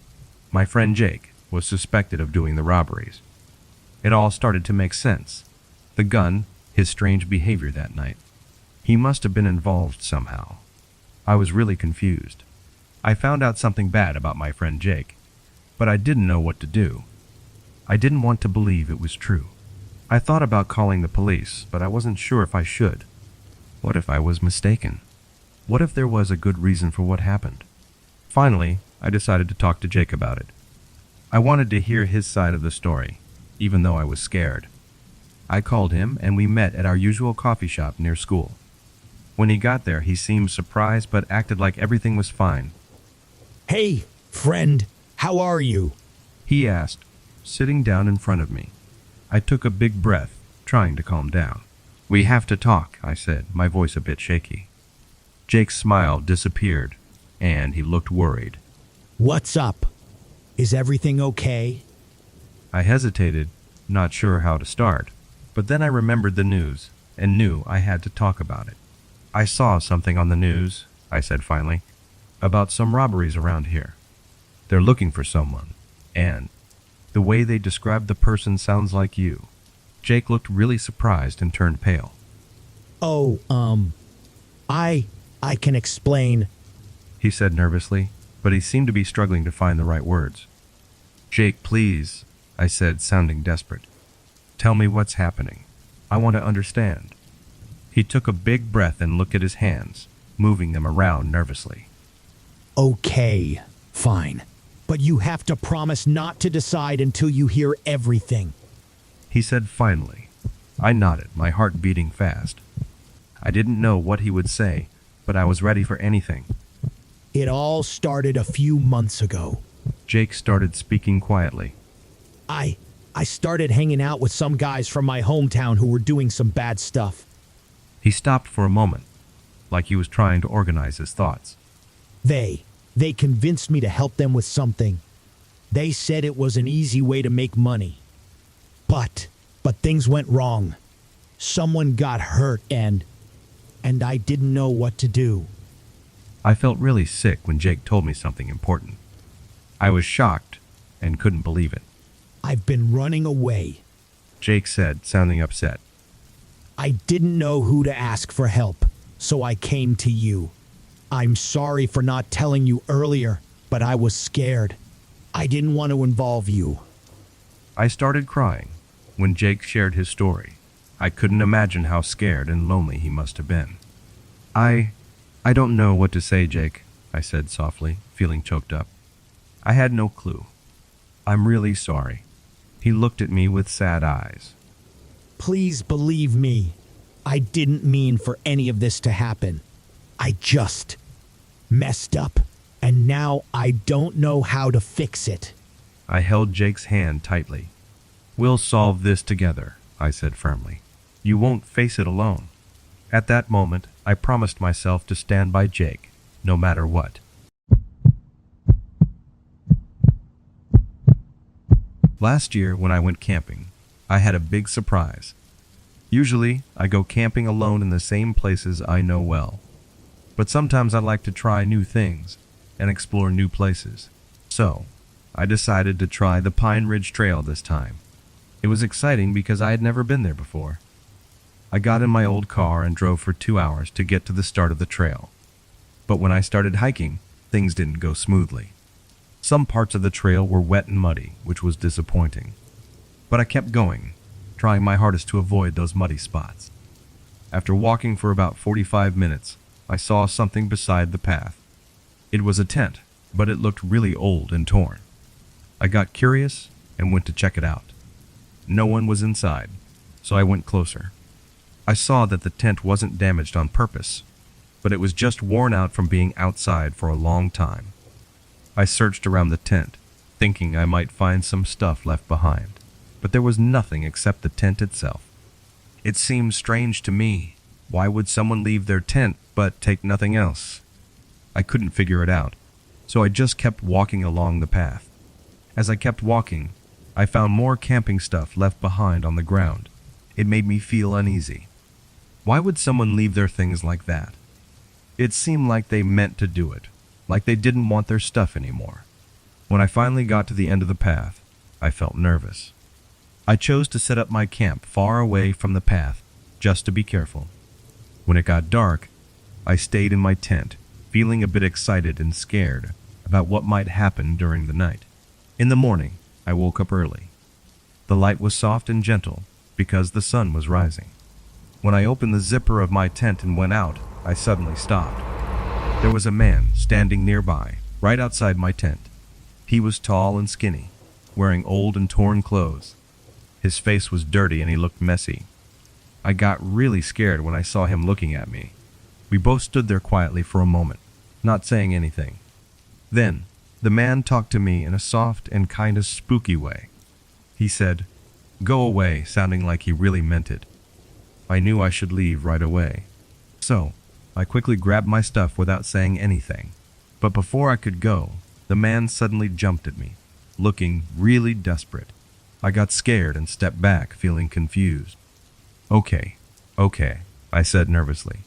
My friend Jake was suspected of doing the robberies. It all started to make sense. The gun, his strange behavior that night. He must have been involved somehow. I was really confused. I found out something bad about my friend Jake, but I didn't know what to do. I didn't want to believe it was true. I thought about calling the police, but I wasn't sure if I should. What if I was mistaken? What if there was a good reason for what happened? Finally, I decided to talk to Jake about it. I wanted to hear his side of the story, even though I was scared. I called him and we met at our usual coffee shop near school. When he got there, he seemed surprised but acted like everything was fine. Hey, friend, how are you? He asked, sitting down in front of me. I took a big breath, trying to calm down. We have to talk, I said, my voice a bit shaky. Jake's smile disappeared, and he looked worried. What's up? Is everything okay? I hesitated, not sure how to start, but then I remembered the news and knew I had to talk about it. I saw something on the news, I said finally, "about some robberies around here. They're looking for someone, and the way they described the person sounds like you." Jake looked really surprised and turned pale. Oh, I can explain. He said nervously, but he seemed to be struggling to find the right words. "Jake, please," I said, sounding desperate. "Tell me what's happening. I want to understand." He took a big breath and looked at his hands, moving them around nervously. Okay, fine. But you have to promise not to decide until you hear everything. He said finally. I nodded, my heart beating fast. I didn't know what he would say, but I was ready for anything. It all started a few months ago. Jake started speaking quietly. I started hanging out with some guys from my hometown who were doing some bad stuff. He stopped for a moment, like he was trying to organize his thoughts. They convinced me to help them with something. They said it was an easy way to make money. But things went wrong. Someone got hurt and I didn't know what to do. I felt really sick when Jake told me something important. I was shocked and couldn't believe it. I've been running away. Jake said, sounding upset. I didn't know who to ask for help, so I came to you. I'm sorry for not telling you earlier, but I was scared. I didn't want to involve you. I started crying when Jake shared his story. I couldn't imagine how scared and lonely he must have been. I don't know what to say, Jake, I said softly, feeling choked up. I had no clue. I'm really sorry. He looked at me with sad eyes. Please believe me. I didn't mean for any of this to happen. I just messed up, and now I don't know how to fix it. I held Jake's hand tightly. We'll solve this together, I said firmly. You won't face it alone. At that moment, I promised myself to stand by Jake, no matter what. Last year, when I went camping, I had a big surprise. Usually, I go camping alone in the same places I know well. But sometimes I like to try new things and explore new places. So, I decided to try the Pine Ridge Trail this time. It was exciting because I had never been there before. I got in my old car and drove for 2 hours to get to the start of the trail. But when I started hiking, things didn't go smoothly. Some parts of the trail were wet and muddy, which was disappointing. But I kept going, trying my hardest to avoid those muddy spots. After walking for about 45 minutes, I saw something beside the path. It was a tent, but it looked really old and torn. I got curious and went to check it out. No one was inside, so I went closer. I saw that the tent wasn't damaged on purpose, but it was just worn out from being outside for a long time. I searched around the tent, thinking I might find some stuff left behind, but there was nothing except the tent itself. It seemed strange to me. Why would someone leave their tent but take nothing else? I couldn't figure it out, so I just kept walking along the path. As I kept walking, I found more camping stuff left behind on the ground. It made me feel uneasy. Why would someone leave their things like that? It seemed like they meant to do it, like they didn't want their stuff anymore. When I finally got to the end of the path, I felt nervous. I chose to set up my camp far away from the path, just to be careful. When it got dark, I stayed in my tent, feeling a bit excited and scared about what might happen during the night. In the morning, I woke up early. The light was soft and gentle because the sun was rising. When I opened the zipper of my tent and went out, I suddenly stopped. There was a man standing nearby, right outside my tent. He was tall and skinny, wearing old and torn clothes. His face was dirty and he looked messy. I got really scared when I saw him looking at me. We both stood there quietly for a moment, not saying anything. Then, the man talked to me in a soft and kind of spooky way. He said, "Go away," sounding like he really meant it. I knew I should leave right away. So, I quickly grabbed my stuff without saying anything. But before I could go, the man suddenly jumped at me, looking really desperate. I got scared and stepped back, feeling confused. Okay, I said nervously.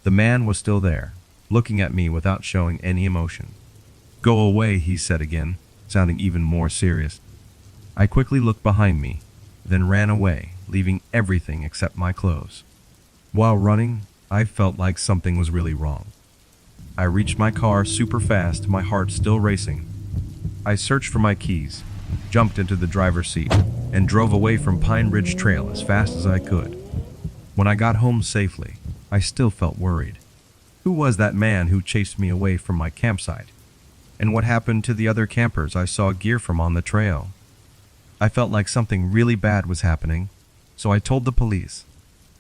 The man was still there, looking at me without showing any emotion. "Go away," he said again, sounding even more serious. I quickly looked behind me, then ran away, leaving everything except my clothes. While running, I felt like something was really wrong. I reached my car super fast, my heart still racing. I searched for my keys, jumped into the driver's seat, and drove away from Pine Ridge Trail as fast as I could. When I got home safely, I still felt worried. Who was that man who chased me away from my campsite? And what happened to the other campers I saw gear from on the trail? I felt like something really bad was happening, so I told the police.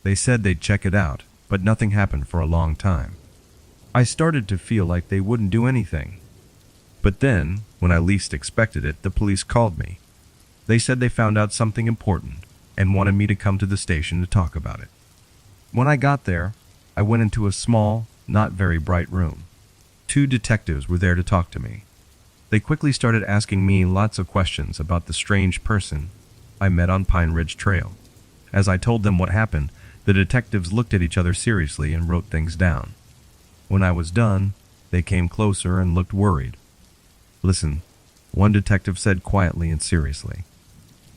They said they'd check it out, but nothing happened for a long time. I started to feel like they wouldn't do anything. But then, when I least expected it, the police called me. They said they found out something important and wanted me to come to the station to talk about it. When I got there, I went into a small, not very bright room. 2 detectives were there to talk to me. They quickly started asking me lots of questions about the strange person I met on Pine Ridge Trail. As I told them what happened, the detectives looked at each other seriously and wrote things down. When I was done, they came closer and looked worried. "Listen," one detective said quietly and seriously.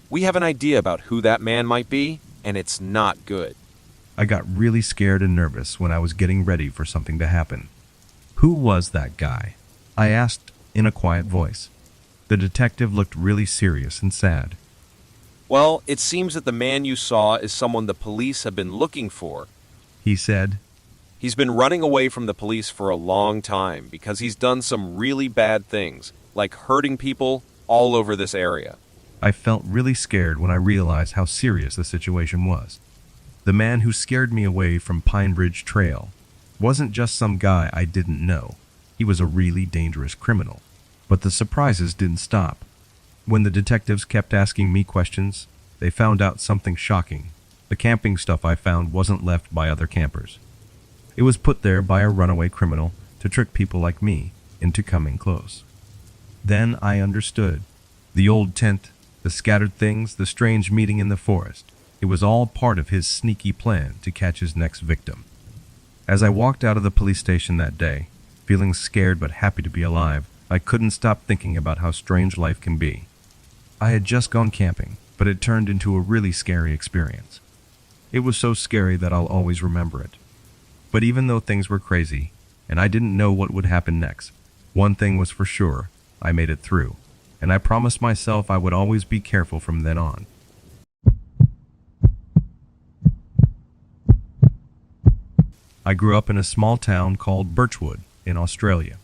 We have an idea about who that man might be, and it's not good. I got really scared and nervous when I was getting ready for something to happen. "Who was that guy?" I asked in a quiet voice. The detective looked really serious and sad. Well, it seems that the man you saw is someone the police have been looking for. He said. He's been running away from the police for a long time because he's done some really bad things, like hurting people all over this area. I felt really scared when I realized how serious the situation was. The man who scared me away from Pine Ridge Trail wasn't just some guy I didn't know. He was a really dangerous criminal. But the surprises didn't stop. When the detectives kept asking me questions, they found out something shocking. The camping stuff I found wasn't left by other campers. It was put there by a runaway criminal to trick people like me into coming close. Then I understood. The old tent, the scattered things, the strange meeting in the forest. It was all part of his sneaky plan to catch his next victim. As I walked out of the police station that day, feeling scared but happy to be alive, I couldn't stop thinking about how strange life can be. I had just gone camping, but it turned into a really scary experience. It was so scary that I'll always remember it. But even though things were crazy, and I didn't know what would happen next, one thing was for sure: I made it through, and I promised myself I would always be careful from then on. I grew up in a small town called Birchwood in Australia.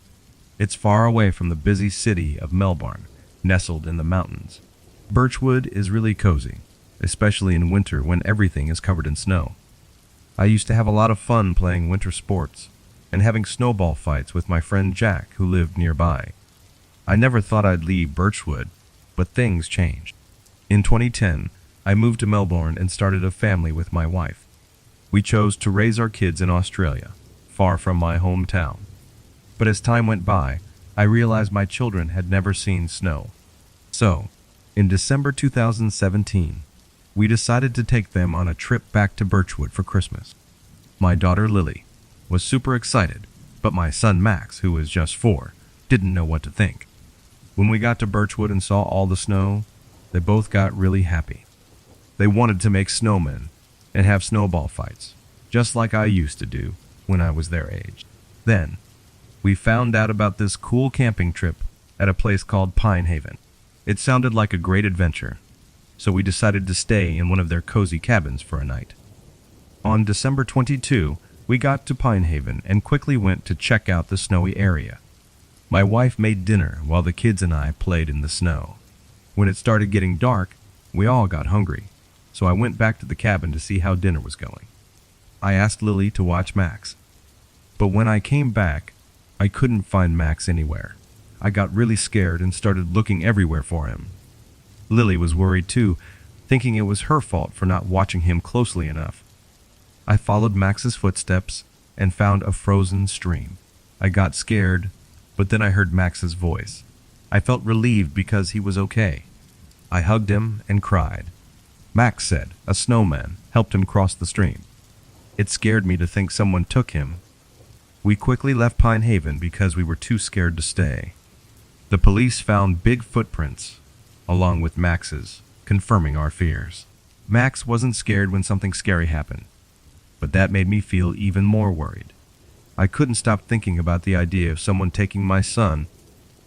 It's far away from the busy city of Melbourne, nestled in the mountains. Birchwood is really cozy, especially in winter when everything is covered in snow. I used to have a lot of fun playing winter sports and having snowball fights with my friend Jack, who lived nearby. I never thought I'd leave Birchwood, but things changed. In 2010, I moved to Melbourne and started a family with my wife. We chose to raise our kids in Australia, far from my hometown. But as time went by, I realized my children had never seen snow. So, in December 2017, we decided to take them on a trip back to Birchwood for Christmas. My daughter Lily was super excited, but my son Max, who was just 4, didn't know what to think. When we got to Birchwood and saw all the snow, they both got really happy. They wanted to make snowmen and have snowball fights, just like I used to do when I was their age. Then, we found out about this cool camping trip at a place called Pine Haven. It sounded like a great adventure, so we decided to stay in one of their cozy cabins for a night. On December 22, we got to Pine Haven and quickly went to check out the snowy area. My wife made dinner while the kids and I played in the snow. When it started getting dark, we all got hungry, so I went back to the cabin to see how dinner was going. I asked Lily to watch Max, but when I came back, I couldn't find Max anywhere. I got really scared and started looking everywhere for him. Lily was worried too, thinking it was her fault for not watching him closely enough. I followed Max's footsteps and found a frozen stream. I got scared, but then I heard Max's voice. I felt relieved because he was okay. I hugged him and cried. Max said a snowman helped him cross the stream. It scared me to think someone took him, We quickly left Pine Haven because we were too scared to stay. The police found big footprints, along with Max's, confirming our fears. Max wasn't scared when something scary happened, but that made me feel even more worried. I couldn't stop thinking about the idea of someone taking my son,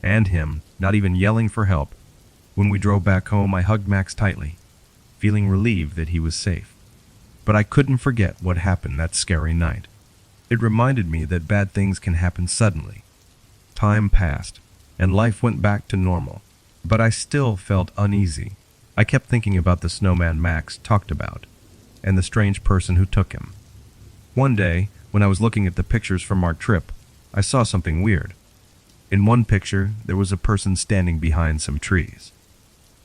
and him not even yelling for help. When we drove back home, I hugged Max tightly, feeling relieved that he was safe. But I couldn't forget what happened that scary night. It reminded me that bad things can happen suddenly. Time passed, and life went back to normal, but I still felt uneasy. I kept thinking about the snowman Max talked about, and the strange person who took him. One day, when I was looking at the pictures from our trip, I saw something weird. In one picture, there was a person standing behind some trees.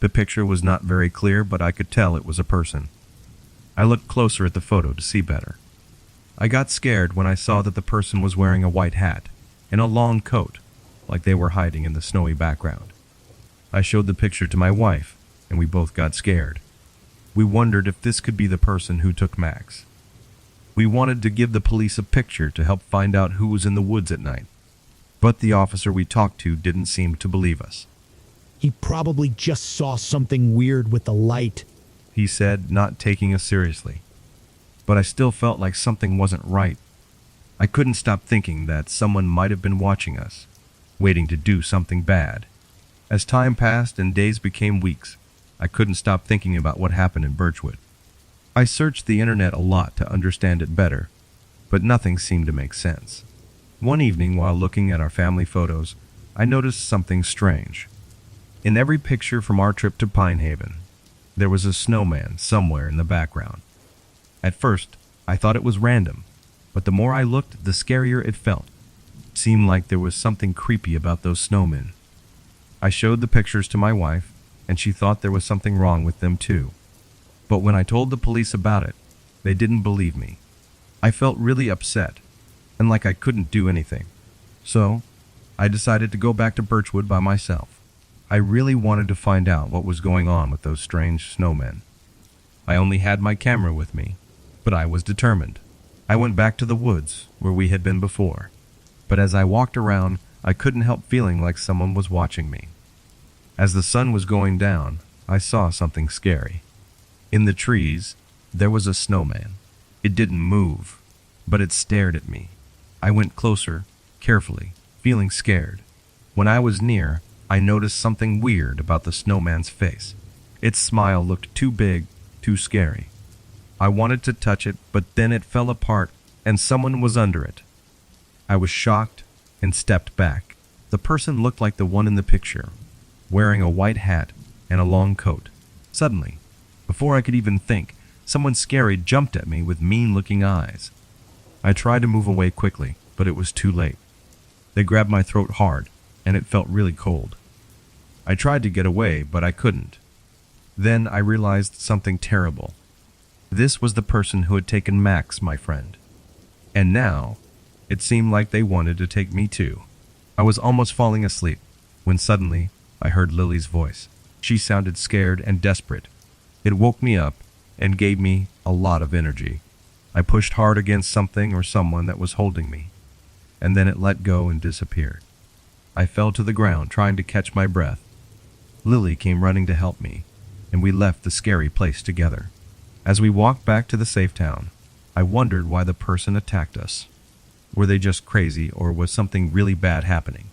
The picture was not very clear, but I could tell it was a person. I looked closer at the photo to see better. I got scared when I saw that the person was wearing a white hat and a long coat, like they were hiding in the snowy background. I showed the picture to my wife, and we both got scared. We wondered if this could be the person who took Max. We wanted to give the police a picture to help find out who was in the woods at night, but the officer we talked to didn't seem to believe us. He probably just saw something weird with the light, He said, not taking us seriously. But I still felt like something wasn't right. I couldn't stop thinking that someone might have been watching us, waiting to do something bad. As time passed and days became weeks, I couldn't stop thinking about what happened in Birchwood. I searched the internet a lot to understand it better, but nothing seemed to make sense. One evening, while looking at our family photos, I noticed something strange. In every picture from our trip to Pine Haven, there was a snowman somewhere in the background. At first, I thought it was random, but the more I looked, the scarier it felt. It seemed like there was something creepy about those snowmen. I showed the pictures to my wife, and she thought there was something wrong with them too. But when I told the police about it, they didn't believe me. I felt really upset, and like I couldn't do anything. So, I decided to go back to Birchwood by myself. I really wanted to find out what was going on with those strange snowmen. I only had my camera with me, but I was determined. I went back to the woods where we had been before, but as I walked around, I couldn't help feeling like someone was watching me. As the sun was going down, I saw something scary. In the trees, there was a snowman. It didn't move, but it stared at me. I went closer, carefully, feeling scared. When I was near, I noticed something weird about the snowman's face. Its smile looked too big, too scary. I wanted to touch it, but then it fell apart and someone was under it. I was shocked and stepped back. The person looked like the one in the picture, wearing a white hat and a long coat. Suddenly, before I could even think, someone scary jumped at me with mean-looking eyes. I tried to move away quickly, but it was too late. They grabbed my throat hard, and it felt really cold. I tried to get away, but I couldn't. Then I realized something terrible. This was the person who had taken Max, my friend. And now, it seemed like they wanted to take me too. I was almost falling asleep, when suddenly, I heard Lily's voice. She sounded scared and desperate. It woke me up and gave me a lot of energy. I pushed hard against something or someone that was holding me, and then it let go and disappeared. I fell to the ground trying to catch my breath. Lily came running to help me, and we left the scary place together. As we walked back to the safe town, I wondered why the person attacked us. Were they just crazy, or was something really bad happening?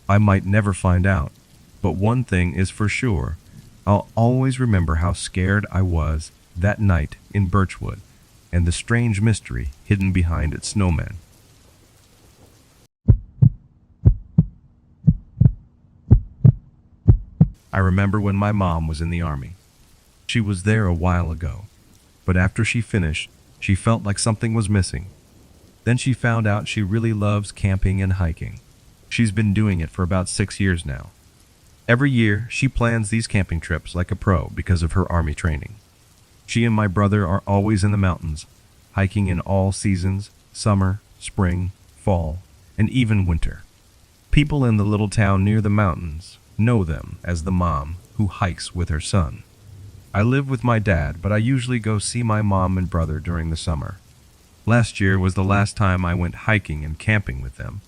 I might never find out, but one thing is for sure, I'll always remember how scared I was that night in Birchwood, and the strange mystery hidden behind its snowmen. I remember when my mom was in the army. She was there a while ago, but after she finished, she felt like something was missing. Then she found out she really loves camping and hiking. She's been doing it for about 6 years now. Every year, she plans these camping trips like a pro because of her army training. She and my brother are always in the mountains, hiking in all seasons, summer, spring, fall, and even winter. People in the little town near the mountains know them as the mom who hikes with her son. I live with my dad, but I usually go see my mom and brother during the summer. Last year was the last time I went hiking and camping with them.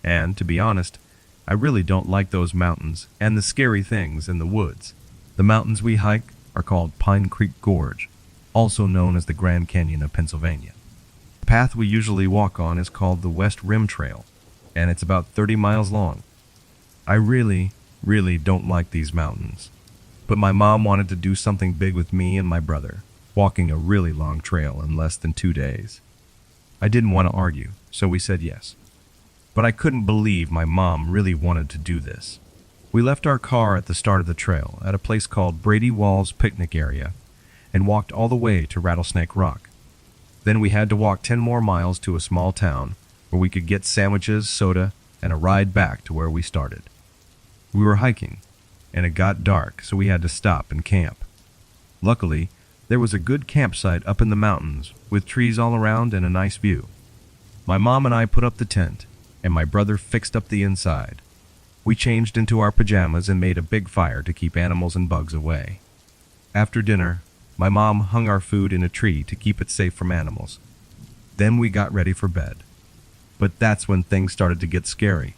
And, to be honest, I really don't like those mountains and the scary things in the woods. The mountains we hike are called Pine Creek Gorge, also known as the Grand Canyon of Pennsylvania. The path we usually walk on is called the West Rim Trail, and it's about 30 miles long. I really don't like these mountains. But my mom wanted to do something big with me and my brother, walking a really long trail in less than 2 days. I didn't want to argue, so we said yes. But I couldn't believe my mom really wanted to do this. We left our car at the start of the trail at a place called Brady Walls Picnic Area and walked all the way to Rattlesnake Rock. Then we had to walk 10 more miles to a small town where we could get sandwiches, soda, and a ride back to where we started. We were hiking, and it got dark, so we had to stop and camp. Luckily, there was a good campsite up in the mountains with trees all around and a nice view. My mom and I put up the tent, and my brother fixed up the inside. We changed into our pajamas and made a big fire to keep animals and bugs away. After dinner, my mom hung our food in a tree to keep it safe from animals. Then we got ready for bed. But that's when things started to get scary.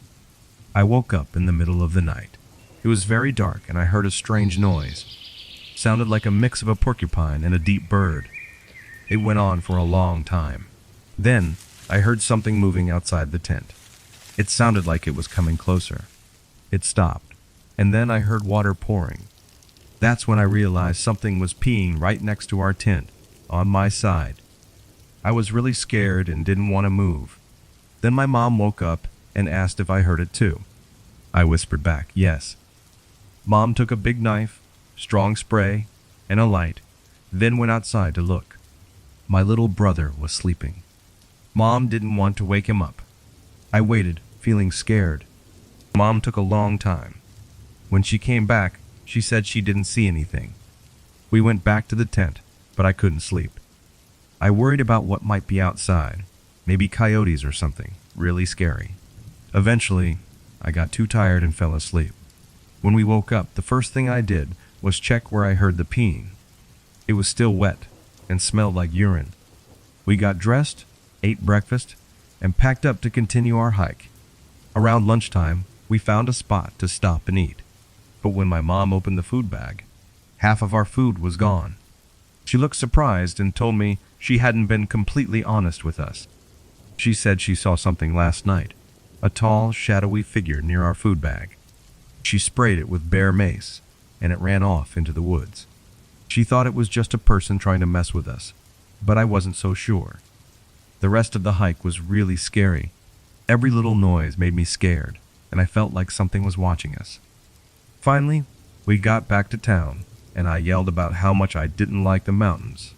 I woke up in the middle of the night. It was very dark and I heard a strange noise. Sounded like a mix of a porcupine and a deep bird. It went on for a long time. Then I heard something moving outside the tent. It sounded like it was coming closer. It stopped, and then I heard water pouring. That's when I realized something was peeing right next to our tent, on my side. I was really scared and didn't want to move. Then my mom woke up and asked if I heard it too. I whispered back, yes. Mom took a big knife, strong spray, and a light, then went outside to look. My little brother was sleeping. Mom didn't want to wake him up. I waited, feeling scared. Mom took a long time. When she came back, she said she didn't see anything. We went back to the tent, but I couldn't sleep. I worried about what might be outside, maybe coyotes or something, really scary. Eventually, I got too tired and fell asleep. When we woke up, the first thing I did was check where I heard the peeing. It was still wet and smelled like urine. We got dressed, ate breakfast, and packed up to continue our hike. Around lunchtime, we found a spot to stop and eat. But when my mom opened the food bag, half of our food was gone. She looked surprised and told me she hadn't been completely honest with us. She said she saw something last night, a tall, shadowy figure near our food bag. She sprayed it with bear mace, and it ran off into the woods. She thought it was just a person trying to mess with us, but I wasn't so sure. The rest of the hike was really scary. Every little noise made me scared, and I felt like something was watching us. Finally, we got back to town, and I yelled about how much I didn't like the mountains.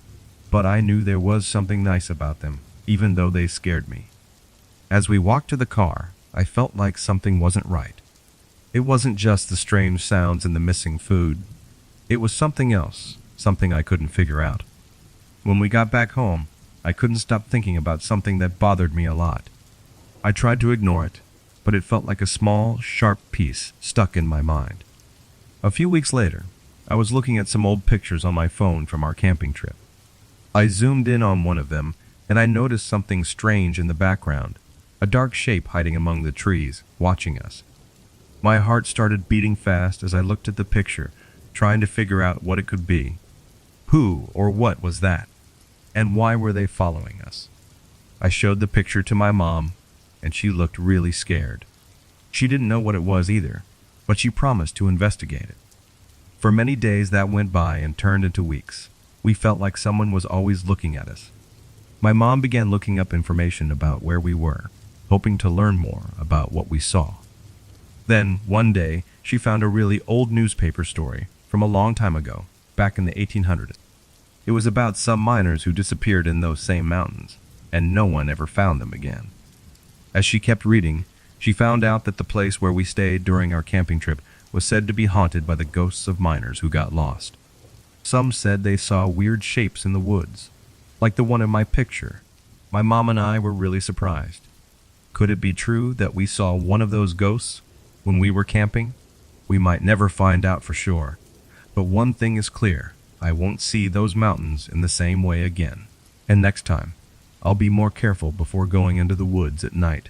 But I knew there was something nice about them, even though they scared me. As we walked to the car, I felt like something wasn't right. It wasn't just the strange sounds and the missing food. It was something else, something I couldn't figure out. When we got back home, I couldn't stop thinking about something that bothered me a lot. I tried to ignore it, but it felt like a small, sharp piece stuck in my mind. A few weeks later, I was looking at some old pictures on my phone from our camping trip. I zoomed in on one of them, and I noticed something strange in the background, a dark shape hiding among the trees, watching us. My heart started beating fast as I looked at the picture, trying to figure out what it could be. Who or what was that? And why were they following us? I showed the picture to my mom, and she looked really scared. She didn't know what it was either, but she promised to investigate it. For many days that went by and turned into weeks. We felt like someone was always looking at us. My mom began looking up information about where we were, hoping to learn more about what we saw. Then, one day, she found a really old newspaper story from a long time ago, back in the 1800s. It was about some miners who disappeared in those same mountains, and no one ever found them again. As she kept reading, she found out that the place where we stayed during our camping trip was said to be haunted by the ghosts of miners who got lost. Some said they saw weird shapes in the woods, like the one in my picture. My mom and I were really surprised. Could it be true that we saw one of those ghosts when we were camping? We might never find out for sure, but one thing is clear: I won't see those mountains in the same way again. And next time, I'll be more careful before going into the woods at night.